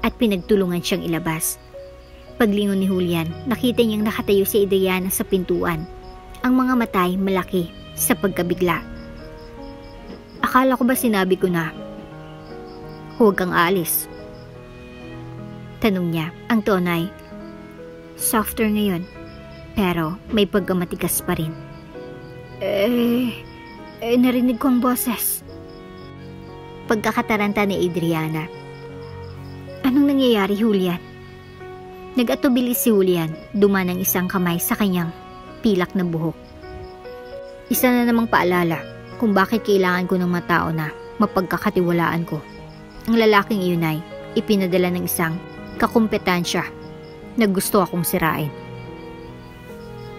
at pinagtulungan siyang ilabas. Paglingon ni Julian, nakita niyang nakatayo si Adriana sa pintuan. Ang mga mata ay malaki sa pagkabigla. Akala ko ba sinabi ko na huwag kang aalis? Tanong niya. Ang tono ay softer ngayon, pero may pagkamatigas pa rin. Narinig ko ang boses. Pagkakataranta ni Adriana. Anong nangyayari, Julian? Nag-atubili si Julian, duman ng isang kamay sa kanyang pilak na buhok. Isa na namang paalala kung bakit kailangan ko ng mga tao na mapagkakatiwalaan ko. Ang lalaking iyon ay ipinadala ng isang kakumpetansya na gusto akong sirain.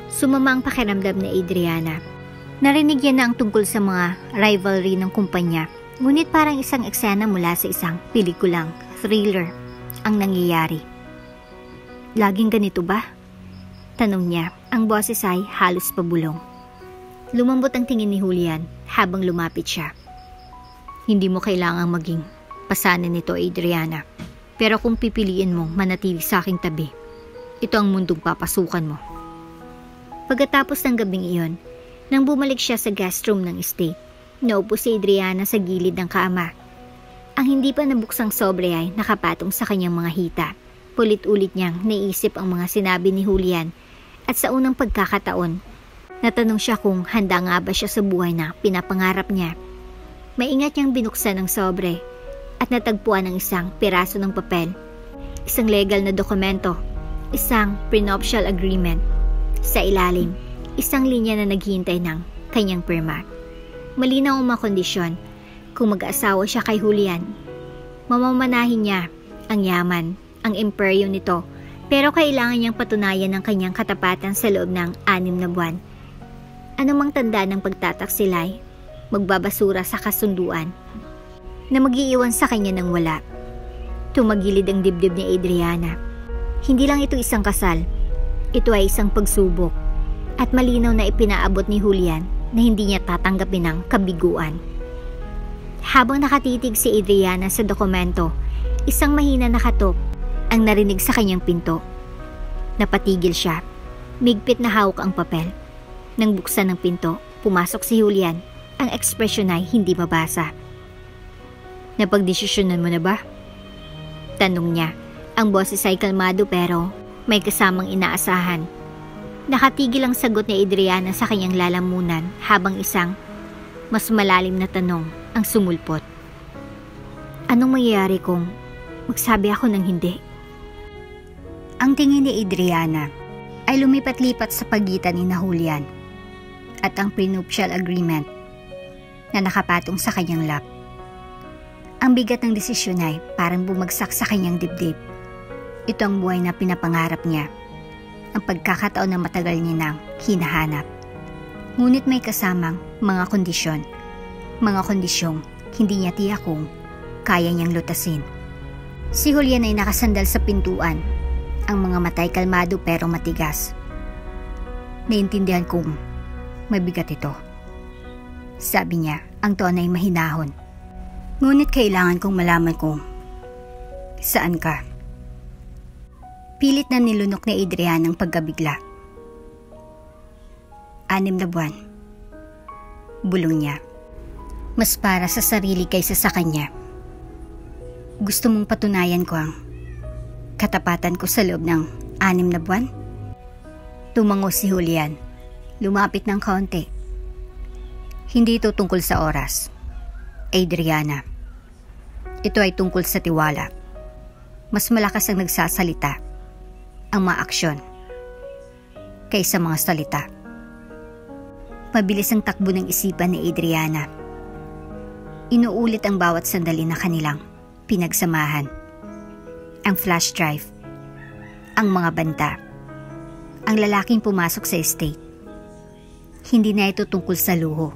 Sumama ang pakiramdam ni Adriana. Narinig niya na ang tungkol sa mga rivalry ng kumpanya, ngunit parang isang eksena mula sa isang pelikulang thriller ang nangyayari. Laging ganito ba? Tanong niya. Ang boses ay halos pabulong. Lumambot ang tingin ni Julian habang lumapit siya. Hindi mo kailangang maging pasanin nito, Adriana. Pero kung pipiliin mong manatili sa aking tabi, ito ang mundong papasukan mo. Pagkatapos ng gabing iyon, nang bumalik siya sa guest room ng estate, naupo si Adriana sa gilid ng kama. Ang hindi pa nabuksang sobre ay nakapatong sa kanyang mga hita. Pulit-ulit niyang naisip ang mga sinabi ni Julian at sa unang pagkakataon, natanong siya kung handa nga ba siya sa buhay na pinapangarap niya. Maingat niyang binuksan ang sobre at natagpuan ng isang piraso ng papel, isang legal na dokumento, isang prenuptial agreement. Sa ilalim, isang linya na naghihintay ng kanyang pirma. Malinaw ang mga kondisyon. Kung mag-aasawa siya kay Julian, mamamanahin niya ang yaman, ang imperyo nito, pero kailangan niyang patunayan ang kanyang katapatan sa loob ng 6 na buwan. Anumang tanda ng pagtataksilay, magbabasura sa kasunduan, na mag-iiwan sa kanya ng wala. Tumagilid ang dibdib ni Adriana. Hindi lang ito isang kasal, ito ay isang pagsubok, at malinaw na ipinaabot ni Julian na hindi niya tatanggapin ang kabiguan. Habang nakatitig si Adriana sa dokumento, isang mahina na katok ang narinig sa kanyang pinto. Napatigil siya. Migpit na hawak ang papel. Nang buksan ng pinto, pumasok si Julian. Ang ekspresyon ay hindi mabasa. Napagdesisyonan mo na ba? Tanong niya. Ang boses ay kalmado pero may kasamang inaasahan. Nakatigil ang sagot ni Adriana sa kanyang lalamunan habang isang mas malalim na tanong ang sumulpot. Anong mangyayari kung magsabi ako ng hindi? Ang tingin ni Adriana ay lumipat-lipat sa pagitan ni Julian. at ang prenuptial agreement na nakapatong sa kanyang lap. Ang bigat ng desisyon ay parang bumagsak sa kanyang dibdib. Ito ang buhay na pinapangarap niya, ang pagkakataon na matagal niya nang hinahanap. Ngunit may kasamang mga kondisyong hindi niya tiyak kung kaya niyang lutasin. Si Julian ay nakasandal sa pintuan, ang mga matay kalmado pero matigas. Naintindihan kong mabigat ito. Sabi niya, ang tono ay mahinahon. Ngunit kailangan kong malaman kung saan ka. Pilit na nilunok ni Adriana ang pagkabigla. 6 na buwan. Bulong niya. Mas para sa sarili kaysa sa kanya. Gusto mong patunayan ko ang katapatan ko sa loob ng 6 na buwan? Tumango si Julian. Lumapit ng kaunti. Hindi ito tungkol sa oras, Adriana. Ito ay tungkol sa tiwala. Mas malakas ang nagsasalita, ang mga aksyon, kaysa mga salita. Mabilis ang takbo ng isipan ni Adriana. Inuulit ang bawat sandali na kanilang pinagsamahan. Ang flash drive, ang mga banta, ang lalaking pumasok sa estate. Hindi na ito tungkol sa luho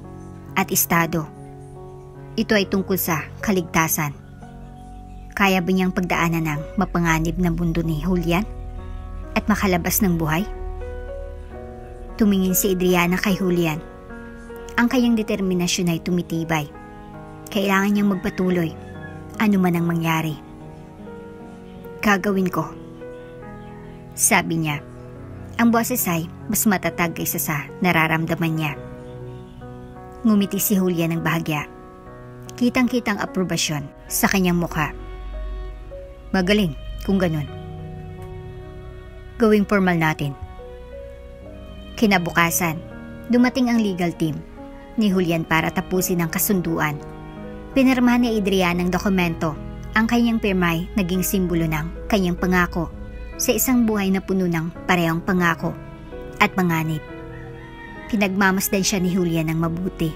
at estado. Ito ay tungkol sa kaligtasan. Kaya ba niyang pagdaanan ng mapanganib na mundo ni Julian at makalabas ng buhay? Tumingin si Adriana kay Julian. Ang kanyang determinasyon ay tumitibay. Kailangan niyang magpatuloy, ano man ang mangyari. Gagawin ko, sabi niya. Ang boses ay mas matatag kaysa sa nararamdaman niya. Ngumiti si Julian ng bahagya. Kitang-kitang aprobasyon sa kanyang mukha. Magaling kung ganun. Gawing formal natin. Kinabukasan, dumating ang legal team ni Julian para tapusin ang kasunduan. Pinirmahan ni Adriana ng dokumento. Ang kanyang pirma ay naging simbolo ng kanyang pangako sa isang buhay na puno ng parehong pangako at panganib. Pinagmamasdan siya ni Julian ng mabuti.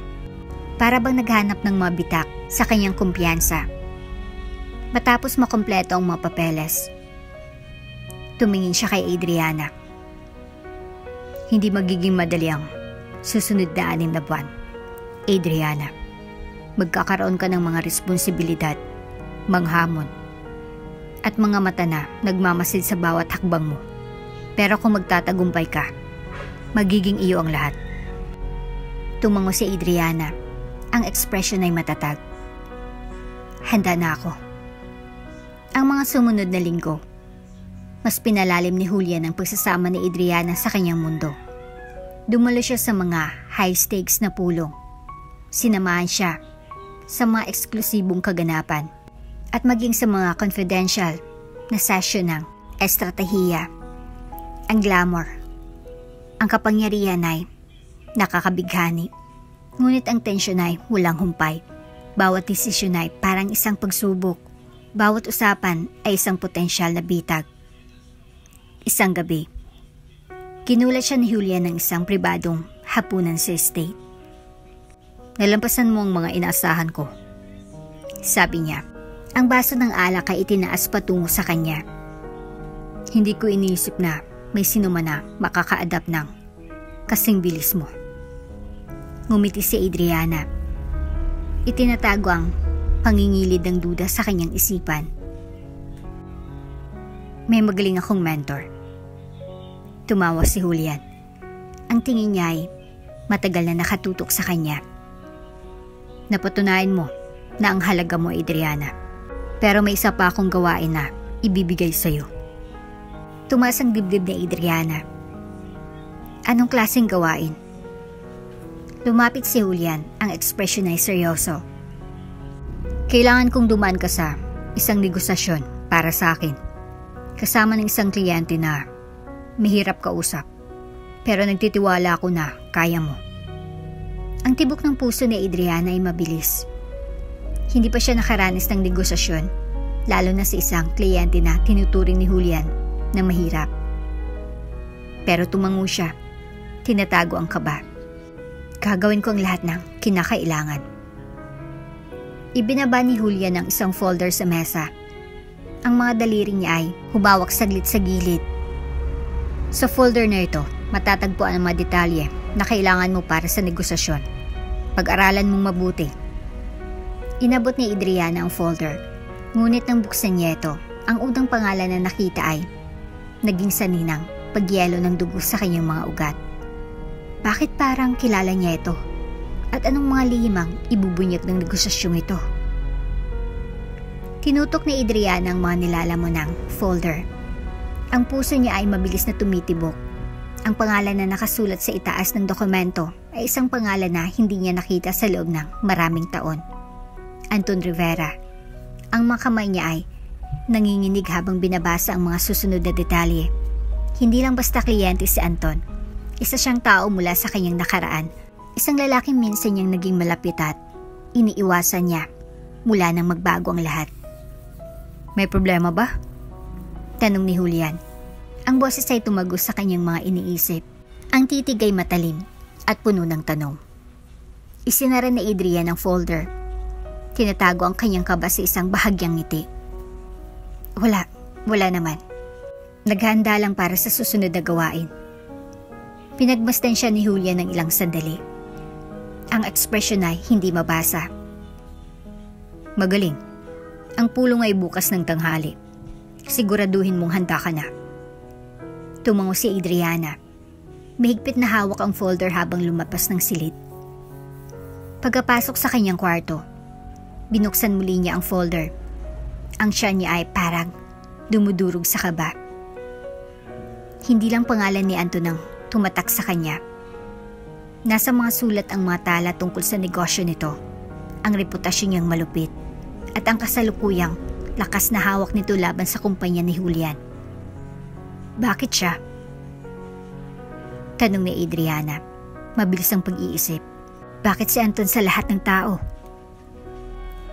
Para bang naghanap ng mga bitak sa kanyang kumpiyansa. Matapos makompleto ang mga papeles, tumingin siya kay Adriana. Hindi magiging madali ang susunod na 6 na buwan. Adriana, magkakaroon ka ng mga responsibilidad, manghamon, at mga mata na nagmamasid sa bawat hakbang mo. Pero kung magtatagumpay ka, magiging iyo ang lahat. Tumango si Adriana. Ang ekspresyon ay matatag. Handa na ako. Ang mga sumunod na linggo, mas pinalalim ni Julian ang pagsasama ni Adriana sa kanyang mundo. Dumalo siya sa mga high-stakes na pulong. Sinamahan siya sa mga eksklusibong kaganapan at maging sa mga confidential na session ng estratehiya. Ang glamour, ang kapangyarihan ay nakakabighani. Ngunit ang tensyon ay walang humpay. Bawat desisyon ay parang isang pagsubok. Bawat usapan ay isang potensyal na bitag. Isang gabi, kinulat siya ni Julian ng isang pribadong hapunan sa estate. Nalampasan mo ang mga inaasahan ko, sabi niya. Ang baso ng alak ay itinaas patungo sa kanya. Hindi ko iniisip na may sino man na makaka-adapt ng kasing bilis mo. Ngumiti si Adriana. Itinatago ang pangingilid ng duda sa kanyang isipan. May magaling akong mentor. Tumawa si Julian. Ang tingin niya ay matagal na nakatutok sa kanya. Napatunayan mo na ang halaga mo, Adriana. Pero may isa pa akong gawain na ibibigay sa'yo. Tumaas ang dibdib ni Adriana. Anong klaseng gawain? Lumapit si Julian, ang ekspresyon ay seryoso. Kailangan kong dumaan ka sa isang negosasyon para sa akin. Kasama ng isang kliyente na mahirap kausap. Pero nagtitiwala ako na kaya mo. Ang tibok ng puso ni Adriana ay mabilis. Hindi pa siya nakaranas ng negosasyon, lalo na sa isang kliyente na tinuturing ni Julian na mahirap. Pero tumango siya, tinatago ang kaba. Gagawin ko ang lahat ng kinakailangan. Ibinaba ni Julian ang isang folder sa mesa. Ang mga daliri niya ay humawak saglit sa gilid. Sa folder na ito, matatagpuan ang mga detalye na kailangan mo para sa negosasyon. Pag-aralan mong mabuti. Inabot ni Adriana ang folder. Ngunit nang buksan niya ito, ang unang pangalan na nakita ay naging saninang pagyelo ng dugo sa kanyang mga ugat. Bakit parang kilala niya ito? At anong mga lihimang ibubunyag ng negosasyong ito? Tinutok ni Adriana ang mga nilalamon ng folder. Ang puso niya ay mabilis na tumitibok. Ang pangalan na nakasulat sa itaas ng dokumento ay isang pangalan na hindi niya nakita sa loob ng maraming taon. Anton Rivera. Ang mga kamay niya ay nanginginig habang binabasa ang mga susunod na detalye. Hindi lang basta kliyente si Anton. Isa siyang tao mula sa kanyang nakaraan. Isang lalaking minsan niyang naging malapit at iniiwasan niya mula nang magbago ang lahat. May problema ba? Tanong ni Julian. Ang boses ay tumagos sa kanyang mga iniisip. Ang titig ay matalim at puno ng tanong. Isinara ni Adrian ang folder. Tinatago ang kanyang kaba sa isang bahagyang ngiti. Wala naman. Naghahanda lang para sa susunod na gawain. Pinagmasdan siya ni Julian ng ilang sandali. Ang ekspresyon ay hindi mabasa. Magaling. Ang pulong ay bukas ng tanghali. Siguraduhin mong handa ka na. Tumango si Adriana. Mahigpit na hawak ang folder habang lumapas ng silid. Pagkapasok sa kanyang kwarto, binuksan muli niya ang folder. Ang tiyan niya ay parang dumudurog sa kaba. Hindi lang pangalan ni Anton ang tumatak sa kanya. Nasa mga sulat ang mga tala tungkol sa negosyo nito, ang reputasyon niyang malupit, at ang kasalukuyang lakas na hawak nito laban sa kumpanya ni Julian. Bakit siya? Tanong ni Adriana, mabilis ang pag-iisip. Bakit si Anton sa lahat ng tao?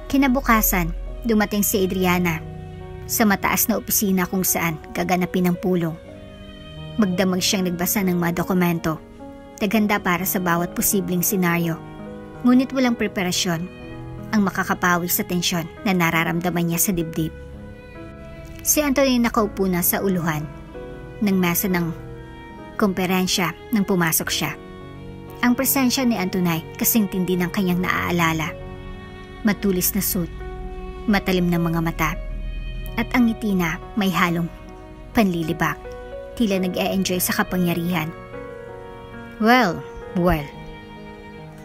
Kinabukasan, dumating si Adriana sa mataas na opisina kung saan gaganapin ang pulong. Magdamag siyang nagbasa ng mga dokumento. Naghanda para sa bawat posibleng senaryo. Ngunit walang preparasyon ang makakapawi sa tensyon na nararamdaman niya sa dibdib. Si Anton ay nakaupo na sa uluhan ng mesa ng komperensya nang pumasok siya. Ang presensya ni Anton ay kasing tindi ng kanyang naaalala. Matulis na suit, matalim na mga mata, at ang ngiti na may halong panlilibak. Tila nag-e-enjoy sa kapangyarihan. Well,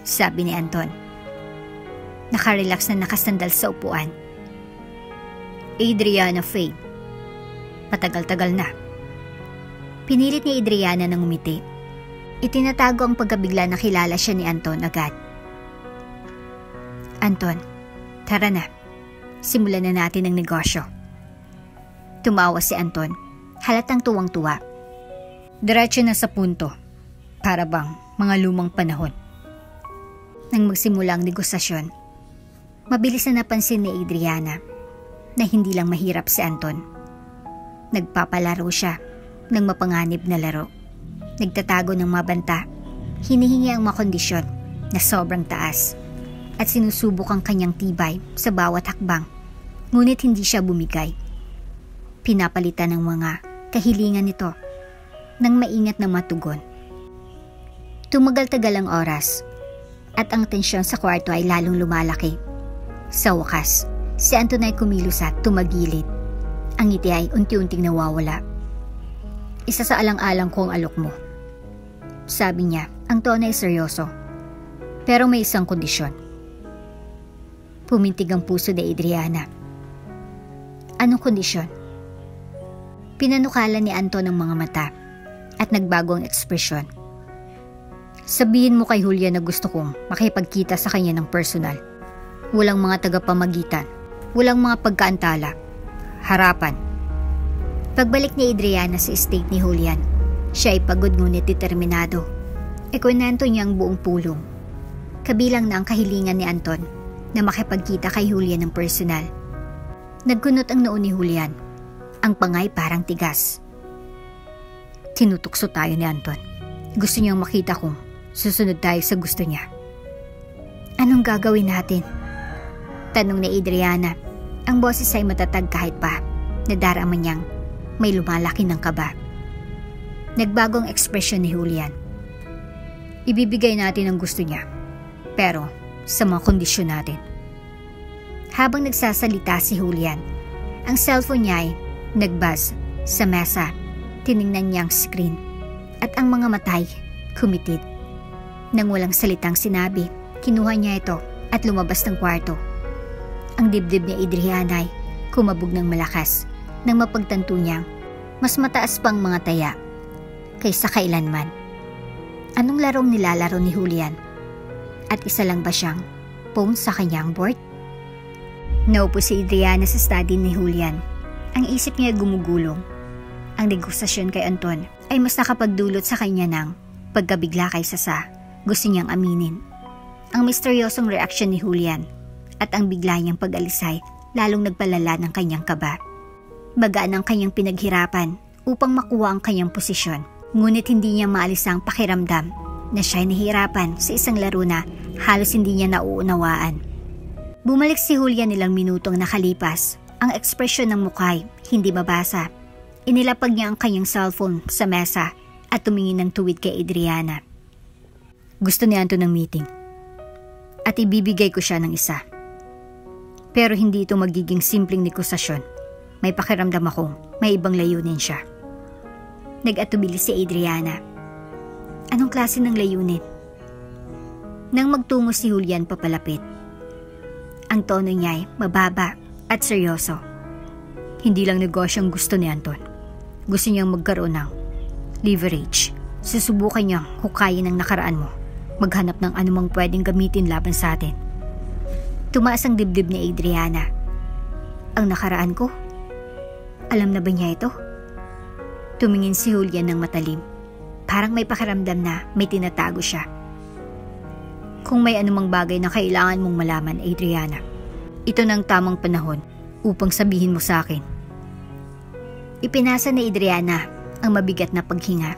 sabi ni Anton. Nakarelax na nakasandal sa upuan. Adriana Faye. Patagal-tagal na. Pinilit ni Adriana ng umiti. Itinatago ang pagkabigla na kilala siya ni Anton agad. Anton, tara na. Simulan na natin ang negosyo. Tumawa si Anton. Halatang tuwang-tuwa. Diretso na sa punto. Para bang mga lumang panahon. Nang magsimula ang negosasyon, mabilis na napansin ni Adriana na hindi lang mahirap si Anton. Nagpapalaro siya ng mapanganib na laro. Nagtatago ng mabanta. Hinihingi ang mga kondisyon na sobrang taas at sinusubok ang kanyang tibay sa bawat hakbang. Ngunit hindi siya bumigay. Pinapalitan ng mga kahilingan nito ng maingat na matugon. Tumagal-tagal ang oras at ang tensyon sa kwarto ay lalong lumalaki. Sa wakas, si Anton ay kumilos at tumagilid. Ang ngiti ay unti-unting nawawala. Isa sa alang-alang ko ang alok mo. Sabi niya, ang tono ay seryoso. Pero may isang kondisyon. Pumintig ang puso ni Adriana. Anong kondisyon? Pinanukala ni Anton ang mga mata at nagbago ang ekspresyon. Sabihin mo kay Julia na gusto kong makipagkita sa kanya ng personal. Walang mga tagapamagitan. Walang mga pagkaantala. Harapan. Pagbalik ni Adriana sa estate ni Julian, siya ay pagod ngunit determinado. Ikwento niya ang buong pulong. Kabilang na ang kahilingan ni Anton na makipagkita kay Julian ng personal. Nagkunot ang noo ni Julian. Ang pangay parang tigas. Tinutukso tayo ni Anton. Gusto niyang makita kung susunod tayo sa gusto niya. Anong gagawin natin? Tanong ni Adriana. Ang boses ay matatag kahit pa nadarama niyang may lumalaki ng kaba. Nagbagong ekspresyon ni Julian. Ibibigay natin ang gusto niya, pero sa mga kondisyon natin. Habang nagsasalita si Julian, ang cellphone niya ay nagbuzz sa mesa. Tiningnan niya ang screen at ang mga matay kumitid. Nang walang salitang sinabi, kinuha niya ito at lumabas ng kwarto. Ang dibdib ni Adriana ay kumabog ng malakas nang mapagtanto niyang mas mataas pang mga taya kaysa kailanman. Anong larong nilalaro ni Julian? At isa lang ba siyang phone sa kanyang board? Naupo si Adriana sa study ni Julian. Ang isip niya gumugulong. Ang negosasyon kay Anton ay mas nakapagdulot sa kanya ng pagkabigla kaysa sa gusto niyang aminin. Ang misteryosong reaksyon ni Julian at ang bigla niyang pag-alis ay lalong nagpalala ng kanyang kaba. Magaan ang kanyang pinaghirapan upang makuha ang kanyang posisyon. Ngunit hindi niya maalis ang pakiramdam na siya'y nahihirapan sa isang laro na halos hindi niya nauunawaan. Bumalik si Julian ilang minutong nakalipas. Ang ekspresyon ng mukha ay hindi mabasa. Inilapag niya ang kanyang cellphone sa mesa at tumingin ng tuwid kay Adriana. Gusto ni Anton ng meeting at ibibigay ko siya ng isa. Pero hindi ito magiging simpleng negosasyon. May pakiramdam akong may ibang layunin siya. Nag-atubili si Adriana. Anong klase ng layunin? Nang magtungo si Julian papalapit, ang tono niya ay mababa at seryoso. Hindi lang negosyo ang gusto ni Anton. Gusto niyang magkaroon ng leverage. Susubukan niyang hukayin ang nakaraan mo. Maghanap ng anumang pwedeng gamitin laban sa atin. Tumaas ang dibdib ni Adriana. Ang nakaraan ko? Alam na ba niya ito? Tumingin si Julian ng matalim. Parang may pakiramdam na may tinatago siya. Kung may anumang bagay na kailangan mong malaman, Adriana, ito ng tamang panahon upang sabihin mo sa akin. Ipinasa ni Adriana ang mabigat na paghinga.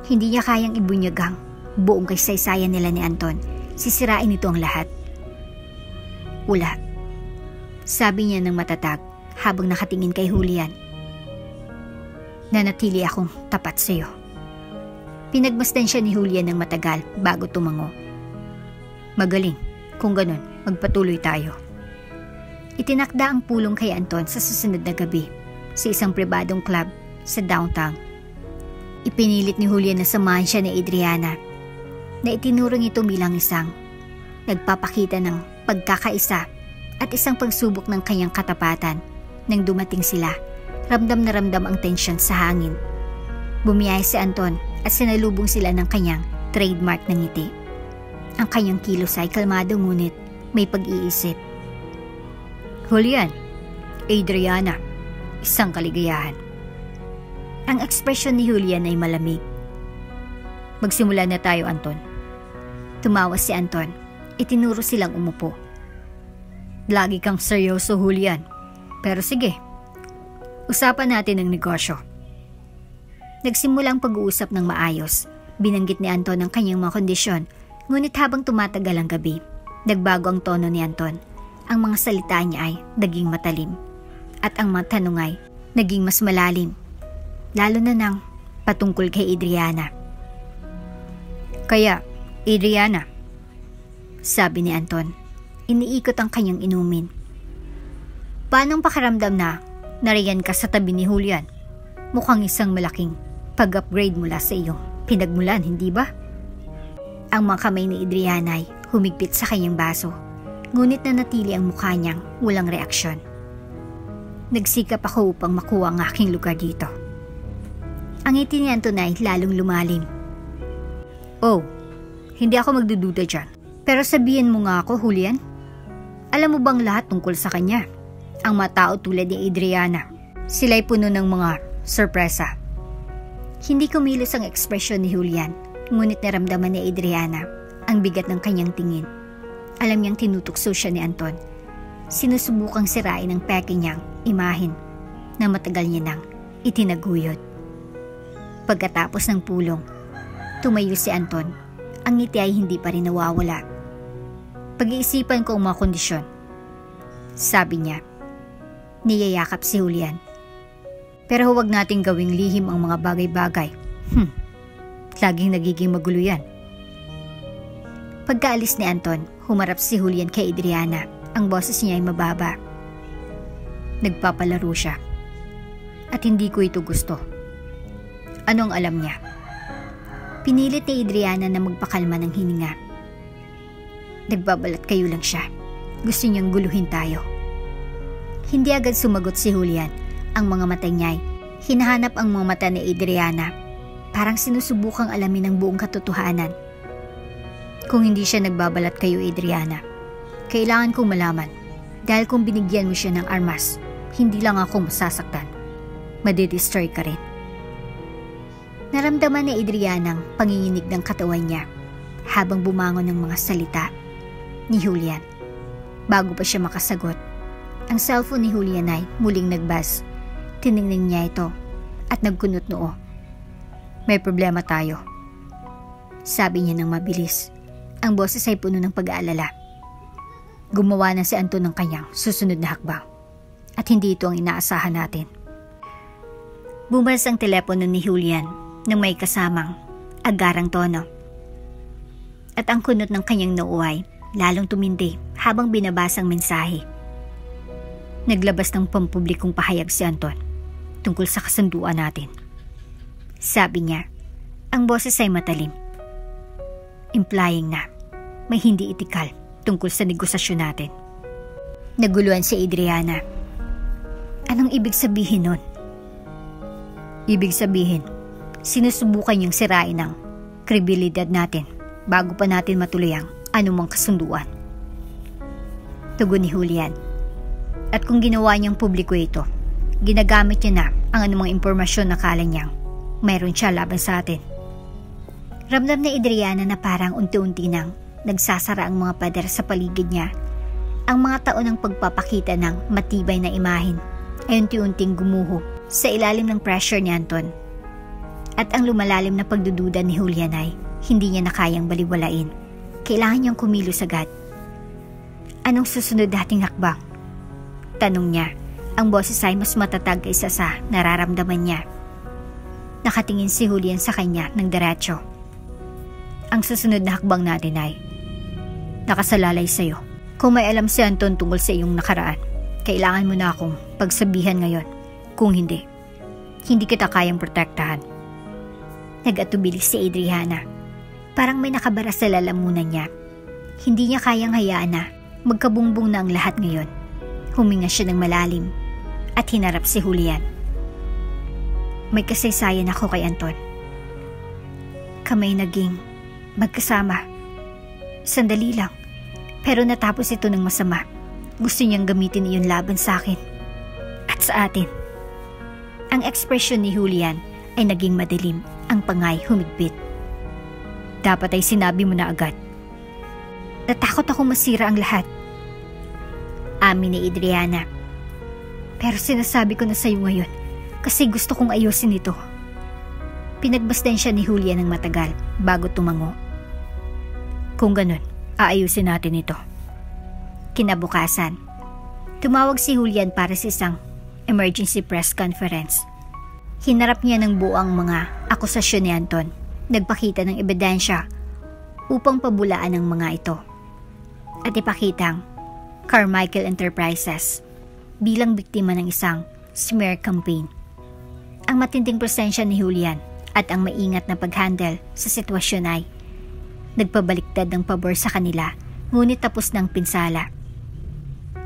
Hindi niya kayang ibunyag ang buong kasaysayan nila ni Anton. Sisirain nito ang lahat. Wala, sabi niya ng matatag habang nakatingin kay Julian. Nanatili akong tapat sa iyo. Pinagmasdan siya ni Julian ng matagal bago tumango. Magaling, kung ganun, magpatuloy tayo. Itinakda ang pulong kay Anton sa susunod na gabi sa isang pribadong club sa downtown. Ipinilit ni Julian na samahan siya ni Adriana na itinurong ito bilang isang nagpapakita ng pagkakaisa at isang pagsubok ng kanyang katapatan. Nang dumating sila, ramdam na ramdam ang tensyon sa hangin. Bumiyay si Anton at sinalubong sila ng kanyang trademark na ngiti. Ang kanyang kilos ay kalmado ngunit may pag-iisip. Julian, Adriana, isang kaligayahan. Ang ekspresyon ni Julian ay malamig. Magsimula na tayo, Anton. Tumawa si Anton. Itinuro silang umupo. Lagi kang seryoso, Julian. Pero sige, usapan natin ang negosyo. Nagsimulang pag-uusap ng maayos. Binanggit ni Anton ang kanyang mga kondisyon. Ngunit habang tumatagal ang gabi, nagbago ang tono ni Anton. Ang mga salita niya ay naging matalim. At ang mga tanong ay naging mas malalim. Lalo na nang patungkol kay Adriana. Kaya, Adriana, sabi ni Anton, iniikot ang kanyang inumin. Paano ang pakiramdam na nariyan ka sa tabi ni Julian? Mukhang isang malaking pag-upgrade mula sa iyong pinagmulan, hindi ba? Ang mga kamay ni Adriana ay humigpit sa kanyang baso, ngunit nanatili ang mukha niyang walang reaksyon. Nagsikap ako upang makuha ang aking lugar dito. Ang ngiti ni Anton ay lalong lumalim. Oh, hindi ako magdududa dyan. Pero sabihin mo nga ako, Julian. Alam mo bang lahat tungkol sa kanya? Ang mga tao tulad ni Adriana, sila'y puno ng mga sorpresa. Hindi kumilos ang ekspresyon ni Julian, ngunit naramdaman ni Adriana ang bigat ng kanyang tingin. Alam niyang tinutukso siya ni Anton. Sinusubukang sirain ang peke niyang imahin na matagal niya nang itinaguyod. Pagkatapos ng pulong, tumayo si Anton Ang ngiti ay hindi pa rin nawawala. Pag-iisipan ko ang mga kondisyon. Sabi niya. Niyayakap si Julian. Pero huwag nating gawing lihim ang mga bagay-bagay. Laging nagiging magulo yan. Pagkaalis ni Anton, humarap si Julian kay Adriana. Ang boses niya ay mababa. Nagpapalaro siya. At hindi ko ito gusto. Anong alam niya? Pinilit ni Adriana na magpakalma ng hininga. Nagbabalat kayo lang siya. Gusto niyang guluhin tayo. Hindi agad sumagot si Julian. Ang mga mata niya ay hinahanap ang mga mata ni Adriana. Parang sinusubukang alamin ang buong katotohanan. Kung hindi siya nagbabalat kayo, Adriana, kailangan kong malaman. Dahil kung binigyan mo siya ng armas, hindi lang ako masasaktan. Madidestroy ka rin. Naramdaman ni Adriana ang panginginig ng katawan niya habang bumangon ng mga salita ni Julian. Bago pa siya makasagot, ang cellphone ni Julian ay muling nagbuzz. Tiningnan niya ito at nagkunot noo. May problema tayo. Sabi niya ng mabilis. Ang boses ay puno ng pag-aalala. Gumawa na si Anton ng kanyang susunod na hakbang. At hindi ito ang inaasahan natin. Bumals ang telepono ni Julian nang may kasamang agarang tono. At ang kunot ng kanyang noo ay lalong tumindi habang binabasa ang mensahe. Naglabas ng pampublikong pahayag si Anton tungkol sa kasunduan natin. Sabi niya, ang boses ay matalim. Implying na may hindi etikal tungkol sa negosasyon natin. Naguluhan si Adriana. Anong ibig sabihin nun? Ibig sabihin, sinusubukan niyang sirain ang kredibilidad natin bago pa natin matuloy ang anumang kasunduan. Tugon ni Julian. At kung ginawa niyang publiko ito, ginagamit niya na ang anumang impormasyon na kala niyang mayroon siya laban sa atin. Ramdam ni Adriana na parang unti-unti nang nagsasara ang mga pader sa paligid niya. Ang mga taon ng pagpapakita ng matibay na imahin ay unti-unting gumuho sa ilalim ng pressure ni Anton. At ang lumalalim na pagdududa ni Julian ay hindi niya na kayang baliwalain. Kailangan niyang kumilos agad. Anong susunod nating hakbang? Tanong niya. Ang boses ay mas matatag kaysa sa nararamdaman niya. Nakatingin si Julian sa kanya ng diretso. Ang susunod na hakbang natin ay nakasalalay sa'yo. Kung may alam si Anton tungkol sa iyong nakaraan, kailangan mo na akong pagsabihan ngayon. Kung hindi, hindi kita kayang protektahan. Nag-atubili si Adriana. Parang may nakabara sa lalamunan niya. Hindi niya kayang hayaan na magkabungbong na ang lahat ngayon. Huminga siya ng malalim at hinarap si Julian. May kasaysayan ako kay Anton. Kami naging magkasama. Sandali lang. Pero natapos ito ng masama. Gusto niyang gamitin iyon laban sa akin. At sa atin. Ang ekspresyon ni Julian ay naging madilim. Ang pangay humigpit. Dapat ay sinabi mo na agad. Natakot ako masira ang lahat. Amin ni Adriana. Pero sinasabi ko na sa iyo ngayon. Kasi gusto kong ayusin ito. Pinagbasdan siya ni Julian ng matagal bago tumango. Kung ganun, aayusin natin ito. Kinabukasan, tumawag si Julian para sa isang emergency press conference. Hinarap niya ng buo ang mga akusasyon ni Anton. Nagpakita ng ebidensya upang pabulaan ang mga ito. At ipakitang Carmichael Enterprises bilang biktima ng isang smear campaign. Ang matinding presensya ni Julian at ang maingat na paghandle sa sitwasyon ay nagpabaliktad ng pabor sa kanila, ngunit tapos ng pinsala.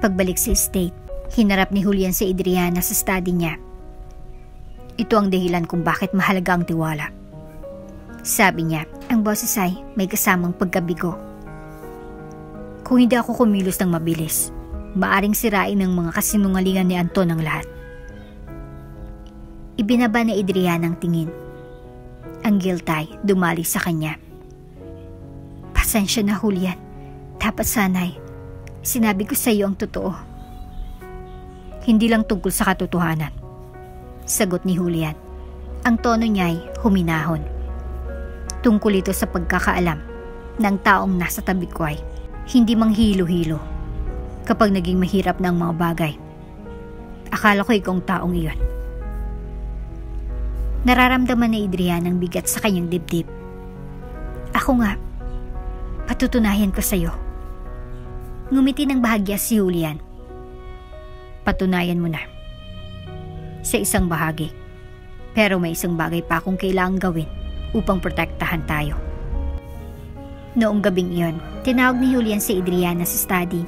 Pagbalik sa estate, hinarap ni Julian si Adriana sa study niya. Ito ang dahilan kung bakit mahalaga ang tiwala. Sabi niya, ang boses ay may kasamang pagkabigo. Kung hindi ako kumilos ng mabilis, maaring sirain ng mga kasinungalingan ni Anton ang lahat. Ibinaba ni Adriana ang tingin. Ang guilt ay dumali sa kanya. Pasensya na, Julian. Dapat sana'y sinabi ko sa iyo ang totoo. Hindi lang tungkol sa katotohanan. Sagot ni Julian. Ang tono niya ay huminahon. Tungkol ito sa pagkakaalam ng taong nasa tabi ko ay hindi manghilo-hilo kapag naging mahirap ng mga bagay. Akala ko ikaw ang taong iyon. Nararamdaman ni Adriana ang bigat sa kanyang dibdib. Ako nga, patutunayan ko sa'yo. Ngumiti ng bahagya si Julian. Patunayan mo na. Sa isang bahagi. Pero may isang bagay pa akong kailangang gawin upang protektahan tayo. Noong gabing iyon, tinawag ni Julian si Adriana sa study.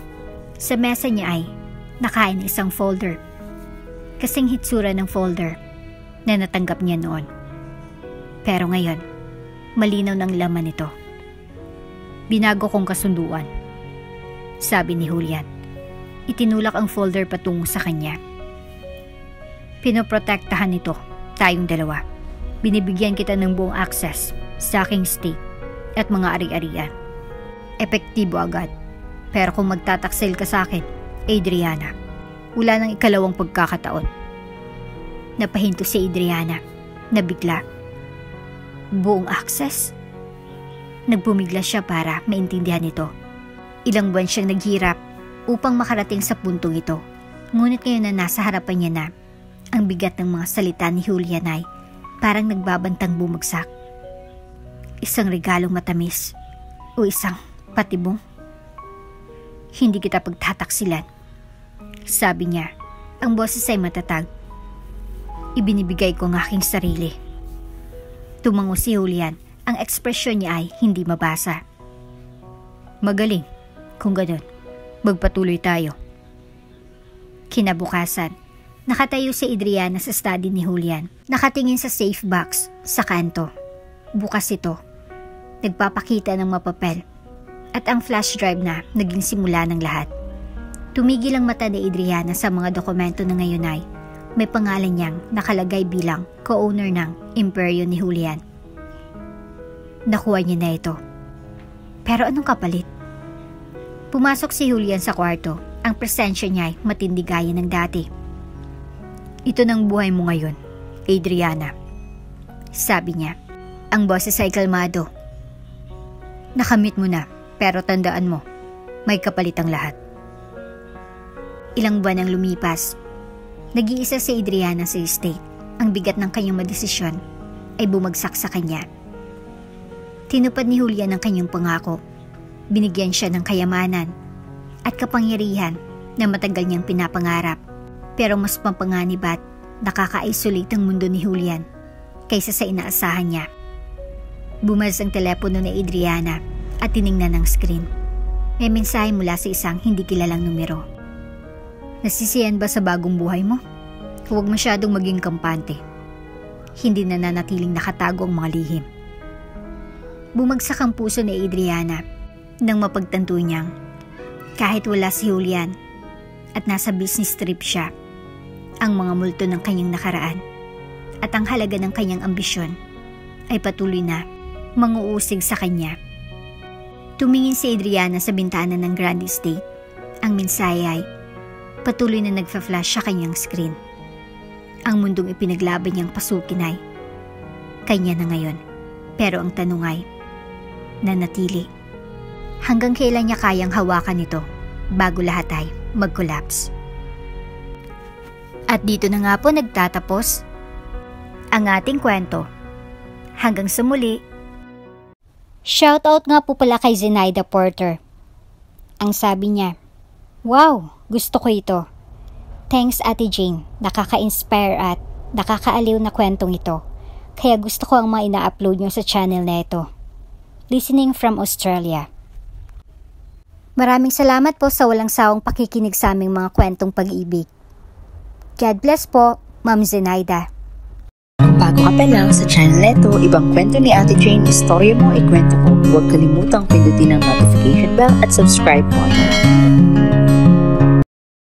Sa mesa niya ay nakain isang folder. Kasing hitsura ng folder na natanggap niya noon. Pero ngayon, malinaw ng laman nito. Binago kong kasunduan, sabi ni Julian. Itinulak ang folder patungo sa kanya. Pinoprotektahan nito tayong dalawa. Binibigyan kita ng buong access sa aking state at mga ari-arian. Epektibo agad. Pero kung magtataksil ka sa akin, Adriana, wala nang ikalawang pagkakataon. Napahinto si Adriana na bigla. Buong access? Nagpumigla siya para maintindihan ito. Ilang buwan siyang naghirap upang makarating sa puntong ito. Ngunit ngayon na nasa harapan niya na, ang bigat ng mga salita ni Julian ay parang nagbabantang bumagsak. Isang regalong matamis o isang patibong. Hindi kita pagtataksilan, sabi niya. Ang boses ay matatag. Ibinibigay ko ang aking sarili. Tumango si Julian. Ang ekspresyon niya ay hindi mabasa. Magaling. Kung ganun, magpatuloy tayo. Kinabukasan, nakatayo si Adriana sa study ni Julian. Nakatingin sa safe box sa kanto. Bukas ito. Nagpapakita ng mapapel. At ang flash drive na naging simula ng lahat. Tumigil ang mata ni Adriana sa mga dokumento na ngayon ay may pangalan niyang nakalagay bilang co-owner ng imperyo ni Julian. Nakuha niya na ito. Pero anong kapalit? Pumasok si Julian sa kwarto. Ang presensya niya ay matindi gaya ng dati. Ito ng buhay mo ngayon, Adriana, sabi niya. Ang boses ay kalmado. Nakamit mo na, pero tandaan mo, may kapalit ang lahat. Ilang buwan ang lumipas. Nag-iisa si Adriana sa estate. Ang bigat ng kanyang madesisyon ay bumagsak sa kanya. Tinupad ni Julian ang kanyang pangako. Binigyan siya ng kayamanan at kapangyarihan na matagal niyang pinapangarap. Pero mas pampanganib at nakaka-isolate ang mundo ni Julian kaysa sa inaasahan niya. Bumaz ang telepono ni Adriana at tiningnan ang screen. May mensahe mula sa isang hindi kilalang numero. Nasisiyan ba sa bagong buhay mo? Huwag masyadong maging kampante. Hindi na nanatiling nakatago ang mga lihim. Bumagsak ang puso ni Adriana nang mapagtanto niyang kahit wala si Julian at nasa business trip siya, ang mga multo ng kanyang nakaraan at ang halaga ng kanyang ambisyon ay patuloy na manguusig sa kanya. Tumingin si Adriana sa bintana ng Grand Estate. Ang mensahe ay patuloy na nagfa-flash sa kanyang screen. Ang mundong ipinaglaban niyang pasukin ay kanya na ngayon. Pero ang tanong ay nanatili. Hanggang kailan niya kayang hawakan ito bago lahat ay mag-collapse. At dito na nga po nagtatapos ang ating kwento. Hanggang sa muli. Shoutout nga po pala kay Zenaida Porter. Ang sabi niya, "Wow, gusto ko ito. Thanks Ate Jane, nakaka-inspire at nakakaaliw na kwentong ito. Kaya gusto ko ang mga ina-upload nyo sa channel na ito. Listening from Australia." Maraming salamat po sa walang sawang pakikinig sa aming mga kwentong pag-ibig. God bless po, Ma'am Zenaida. Kung bago ka pa lang sa channel neto, ibang kwento ni Ate Jane, istorya mo, ikwento ko. Huwag kalimutang pindutin ang notification bell at subscribe button.